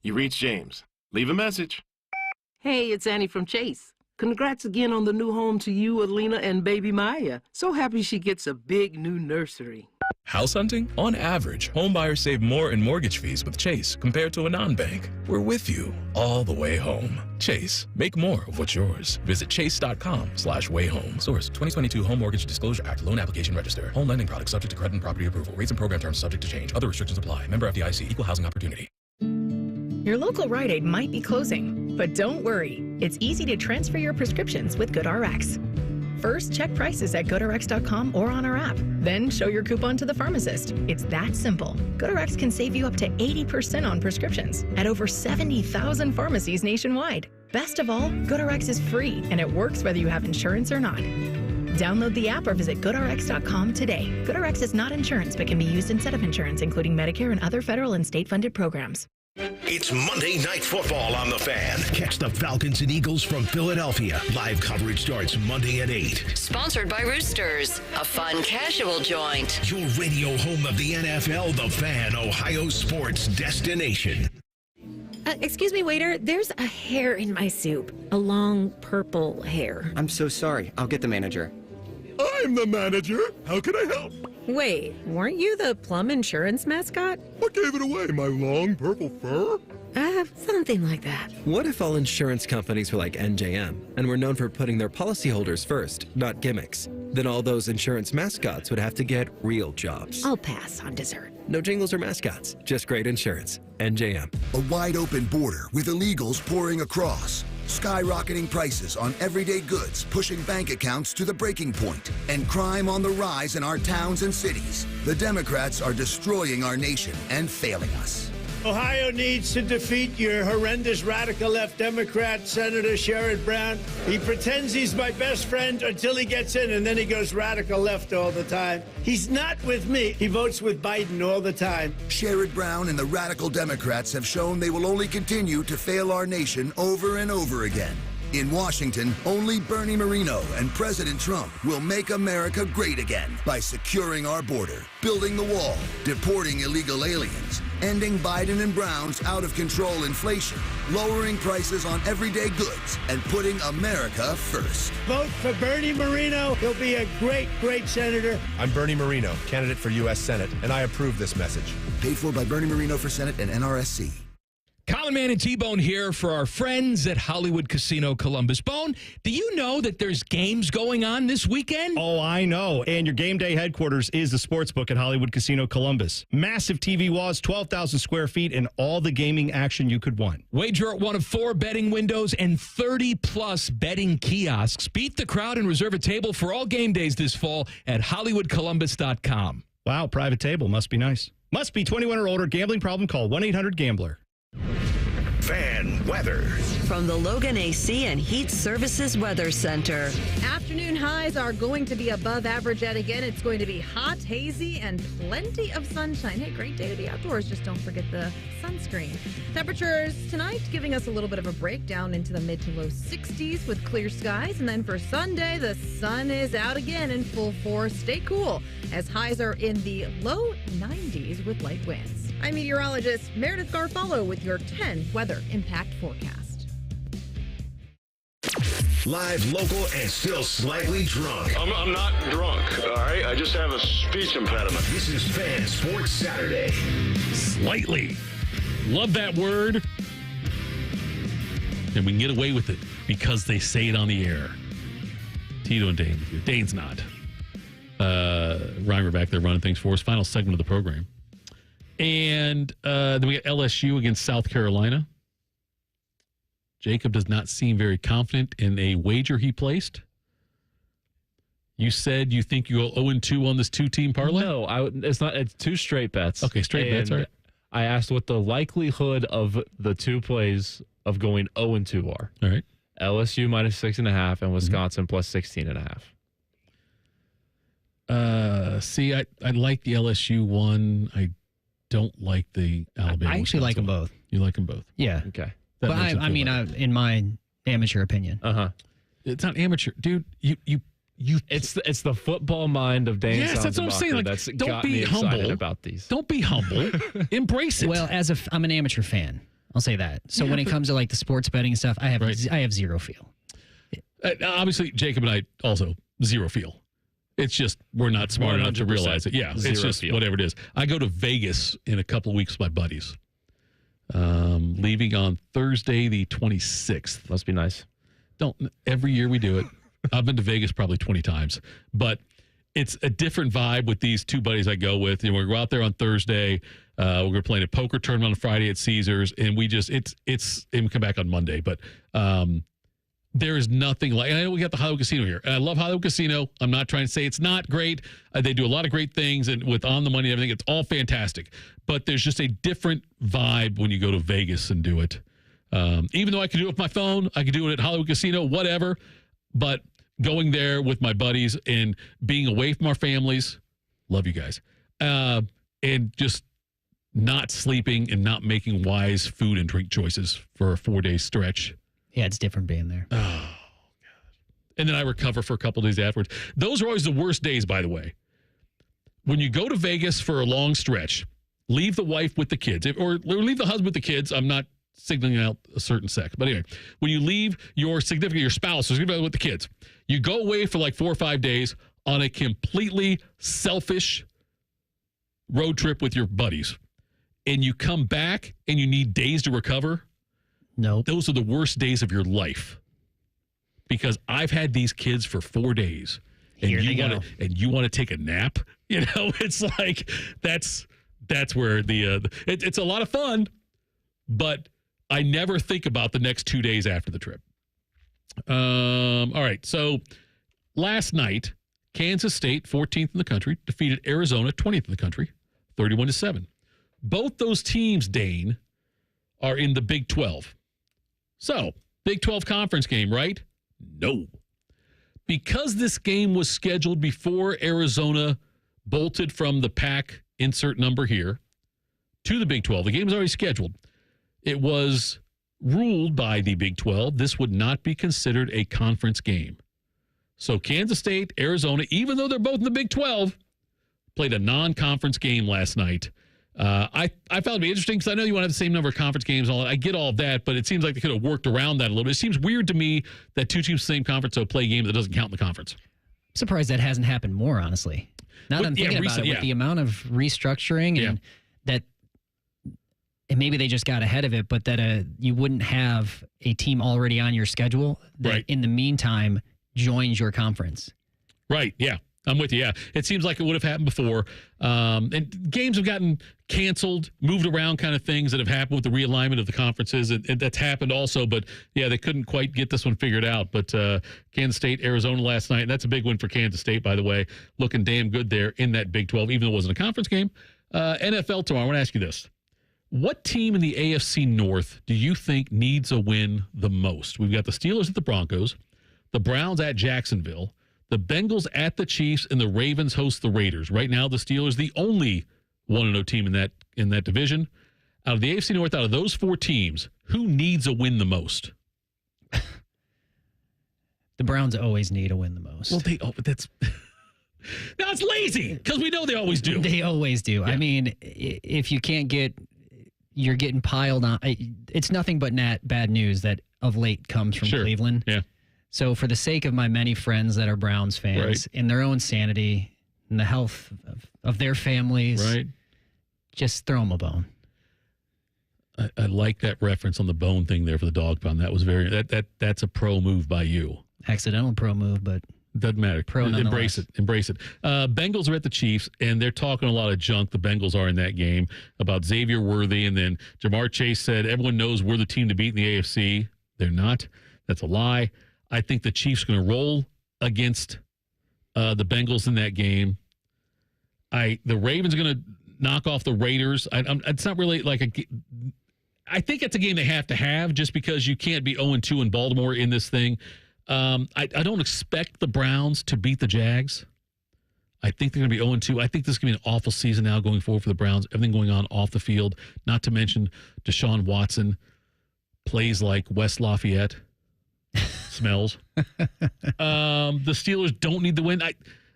You reached James. Leave a message. Hey, it's Annie from Chase. Congrats again on the new home to you, Alina, and baby Maya. So happy she gets a big new nursery. House hunting? On average, homebuyers save more in mortgage fees with Chase compared to a non-bank. We're with you all the way home. Chase, make more of what's yours. Visit chase.com/wayhome. Source, 2022 Home Mortgage Disclosure Act. Loan application register. Home lending products subject to credit and property approval. Rates and program terms subject to change. Other restrictions apply. Member FDIC. Equal housing opportunity. Your local Rite Aid might be closing, but don't worry. It's easy to transfer your prescriptions with GoodRx. First, check prices at GoodRx.com or on our app. Then show your coupon to the pharmacist. It's that simple. GoodRx can save you up to 80% on prescriptions at over 70,000 pharmacies nationwide. Best of all, GoodRx is free, and it works whether you have insurance or not. Download the app or visit GoodRx.com today. GoodRx is not insurance, but can be used instead of insurance, including Medicare and other federal and state-funded programs. It's Monday Night Football on The Fan. Catch the Falcons and Eagles from Philadelphia. Live coverage starts Monday at 8. Sponsored by Roosters, a fun casual joint. Your radio home of the NFL, The Fan, Ohio sports destination. Excuse me, waiter. There's a hair in my soup. A long purple hair. I'm so sorry. I'll get the manager. I'm the manager. How can I help? Wait, weren't you the Plum Insurance mascot? What gave it away? My long purple fur? Something like that. What if all insurance companies were like NJM and were known for putting their policyholders first, not gimmicks? Then all those insurance mascots would have to get real jobs. I'll pass on dessert. No jingles or mascots, just great insurance. NJM. A wide open border with illegals pouring across. Skyrocketing prices on everyday goods pushing bank accounts to the breaking point, and crime on the rise in our towns and cities. The Democrats are destroying our nation and failing us. Ohio needs to defeat your horrendous radical left Democrat, Senator Sherrod Brown. He pretends he's my best friend until he gets in, and then he goes radical left all the time. He's not with me. He votes with Biden all the time. Sherrod Brown and the radical Democrats have shown they will only continue to fail our nation over and over again. In Washington, only Bernie Moreno and President Trump will make America great again by securing our border, building the wall, deporting illegal aliens, ending Biden and Brown's out-of-control inflation, lowering prices on everyday goods, and putting America first. Vote for Bernie Moreno. He'll be a great, great senator. I'm Bernie Moreno, candidate for U.S. Senate, and I approve this message. Paid for by Bernie Moreno for Senate and NRSC. Colin Man and T-Bone here for our friends at Hollywood Casino Columbus. Bone, do you know that there's games going on this weekend? Oh, I know. And your game day headquarters is the sportsbook at Hollywood Casino Columbus. Massive TV walls, 12,000 square feet, and all the gaming action you could want. Wager at one of 4 betting windows and 30-plus betting kiosks. Beat the crowd and reserve a table for all game days this fall at HollywoodColumbus.com. Wow, private table. Must be nice. Must be 21 or older. Gambling problem? Call 1-800-GAMBLER. Fan weather. From the Logan AC and Heat Services Weather Center. Afternoon highs are going to be above average yet again. It's going to be hot, hazy, and plenty of sunshine. Hey, great day to be outdoors. Just don't forget the sunscreen. Temperatures tonight giving us a little bit of a break down into the mid to low 60s with clear skies. And then for Sunday, the sun is out again in full force. Stay cool as highs are in the low 90s with light winds. I'm meteorologist Meredith Garfalo with your 10 weather impact forecast. Live, local, and still slightly drunk. I'm not drunk, all right? I just have a speech impediment. This is Fan Sports Saturday. Slightly. Love that word. And we can get away with it because they say it on the air. Tito and Dane. Dane's not. Reimer back there running things for us. Final segment of the program. And then we got LSU against South Carolina. Jacob does not seem very confident in a wager he placed. You said you think you go 0-2 on this 2-team parlay? No, it's not. It's 2 straight bets. Okay, straight bets. All right. I asked what the likelihood of the 2 plays of going 0-2 are. All right. LSU minus 6.5 and Wisconsin plus 16.5. See, I like the LSU one. I don't like the Alabama. I actually like them both. You like them both? Yeah. Okay. But I mean, in my amateur opinion. It's not amateur, dude. You. It's the football mind of Dane. Yes, that's what I'm saying. Like, that's don't got be me humble excited about these. Don't be humble. Embrace it. Well, I'm an amateur fan. I'll say that. So when it comes to like the sports betting stuff, I have zero feel. Obviously, Jacob and I also zero feel. It's just we're not smart enough to realize it. Yeah, it's just feel. Whatever it is. I go to Vegas in a couple of weeks with my buddies. Leaving on Thursday the 26th. Must be nice. Every year we do it. I've been to Vegas probably 20 times, but it's a different vibe with these 2 buddies I go with. And we're going to go out there on Thursday. We're going to play in a poker tournament on Friday at Caesars, and we come back on Monday. But there is nothing like. And I know we got the Hollywood Casino here, and I love Hollywood Casino. I'm not trying to say it's not great. They do a lot of great things, and with On the Money and everything, it's all fantastic. But there's just a different vibe when you go to Vegas and do it. Even though I could do it with my phone, I could do it at Hollywood Casino, whatever. But going there with my buddies and being away from our families, love you guys, and just not sleeping and not making wise food and drink choices for a 4-day stretch. Yeah, it's different being there. Oh, God. And then I recover for a couple days afterwards. Those are always the worst days, by the way. When you go to Vegas for a long stretch, leave the wife with the kids, or leave the husband with the kids. I'm not signaling out a certain sex. But anyway, when you leave your significant, your spouse, or with the kids, you go away for like 4 or 5 days on a completely selfish road trip with your buddies, and you come back and you need days to recover. No, those are the worst days of your life, because I've had these kids for 4 days, and you want to take a nap. You know, it's like that's where it's a lot of fun, but I never think about the next 2 days after the trip. All right. So last night, Kansas State, 14th in the country, defeated Arizona, 20th in the country, 31-7. Both those teams, Dane, are in the Big 12. So, Big 12 conference game, right? No. Because this game was scheduled before Arizona bolted from the Pac, insert number here, to the Big 12. The game was already scheduled. It was ruled by the Big 12 this would not be considered a conference game. So Kansas State, Arizona, even though they're both in the Big 12, played a non-conference game last night. I found it to be interesting because I know you want to have the same number of conference games and all that. I get all of that, but it seems like they could have worked around that a little bit. It seems weird to me that two teams in the same conference will play a game that doesn't count in the conference. I'm surprised that hasn't happened more, honestly. Now that I'm thinking about it, with the amount of restructuring and that, and maybe they just got ahead of it, but that you wouldn't have a team already on your schedule that in the meantime joins your conference. Right, yeah. I'm with you, yeah. It seems like it would have happened before. And games have gotten canceled, moved around kind of things that have happened with the realignment of the conferences. And that's happened also. But, yeah, they couldn't quite get this one figured out. But Kansas State, Arizona last night, and that's a big win for Kansas State, by the way. Looking damn good there in that Big 12, even though it wasn't a conference game. NFL tomorrow, I want to ask you this. What team in the AFC North do you think needs a win the most? We've got the Steelers at the Broncos, the Browns at Jacksonville, the Bengals at the Chiefs, and the Ravens host the Raiders. Right now, the Steelers, the only 1-0 team in that division. Out of the AFC North, out of those four teams, who needs a win the most? The Browns always need a win the most. Well, that's now it's lazy because we know they always do. They always do. Yeah. I mean, if you can't get, you're getting piled on. It's nothing but bad news that of late comes from Cleveland. Yeah. So for the sake of my many friends that are Browns fans, in their own sanity and the health of their families, just throw them a bone. I like that reference on the bone thing there for the dog pound. That was that's a pro move by you. Accidental pro move, but doesn't matter. Pro Embrace it. Bengals are at the Chiefs, and they're talking a lot of junk. The Bengals are in that game about Xavier Worthy, and then Jamar Chase said everyone knows we're the team to beat in the AFC. They're not. That's a lie. I think the Chiefs are going to roll against the Bengals in that game. The Ravens are going to knock off the Raiders. It's not really like I think it's a game they have to have just because you can't be 0-2 in Baltimore in this thing. I don't expect the Browns to beat the Jags. I think they're going to be 0-2. I think this is going to be an awful season now going forward for the Browns. Everything going on off the field, not to mention Deshaun Watson plays like West Lafayette. Smells. The Steelers don't need the win.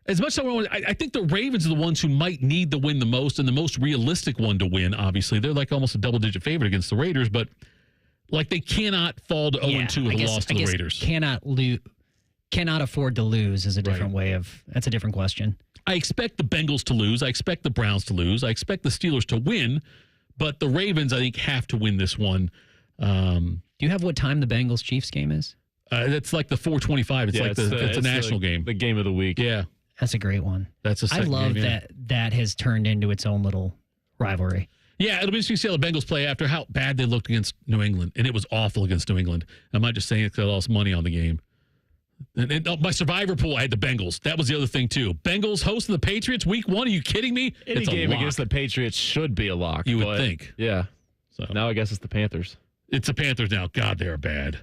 As much as I think the Ravens are the ones who might need the win the most and the most realistic one to win, obviously. They're like almost a double-digit favorite against the Raiders, but like they cannot fall to 0-2 with a loss to the Raiders. Cannot afford to lose is a different way of, that's a different question. I expect the Bengals to lose. I expect the Browns to lose. I expect the Steelers to win, but the Ravens, I think, have to win this one. Do you have what time the Bengals-Chiefs game is? It's like the 4:25. It's a national game. The game of the week. Yeah. That's a great one. That's a second I love game, that has turned into its own little rivalry. Yeah, it'll be interesting to see how the Bengals play after how bad they looked against New England. And it was awful against New England. I'm not just saying it because I lost money on the game. And my survivor pool, I had the Bengals. That was the other thing, too. Bengals hosting the Patriots week 1. Are you kidding me? Any game against the Patriots should be a lock. You would think. Yeah. So now I guess it's the Panthers. It's the Panthers now. God, they're bad.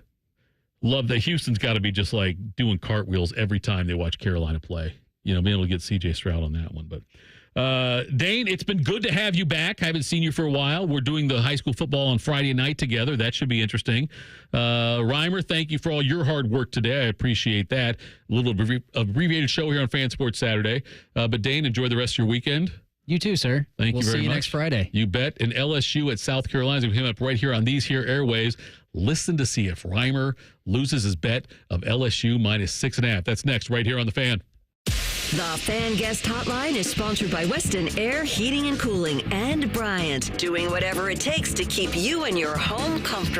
Love that. Houston's got to be just like doing cartwheels every time they watch Carolina play. You know, being able to get C.J. Stroud on that one. But Dane, it's been good to have you back. I haven't seen you for a while. We're doing the high school football on Friday night together. That should be interesting. Reimer, thank you for all your hard work today. I appreciate that. A little abbreviated show here on Fan Sports Saturday. But Dane, enjoy the rest of your weekend. You too, sir. Thank you very much. We'll see you next Friday. You bet. And LSU at South Carolina is going to come up right here on these here airwaves. Listen to see if Reimer loses his bet of LSU -6.5. That's next right here on The Fan. The Fan Guest Hotline is sponsored by Weston Air Heating and Cooling and Bryant, doing whatever it takes to keep you and your home comfortable.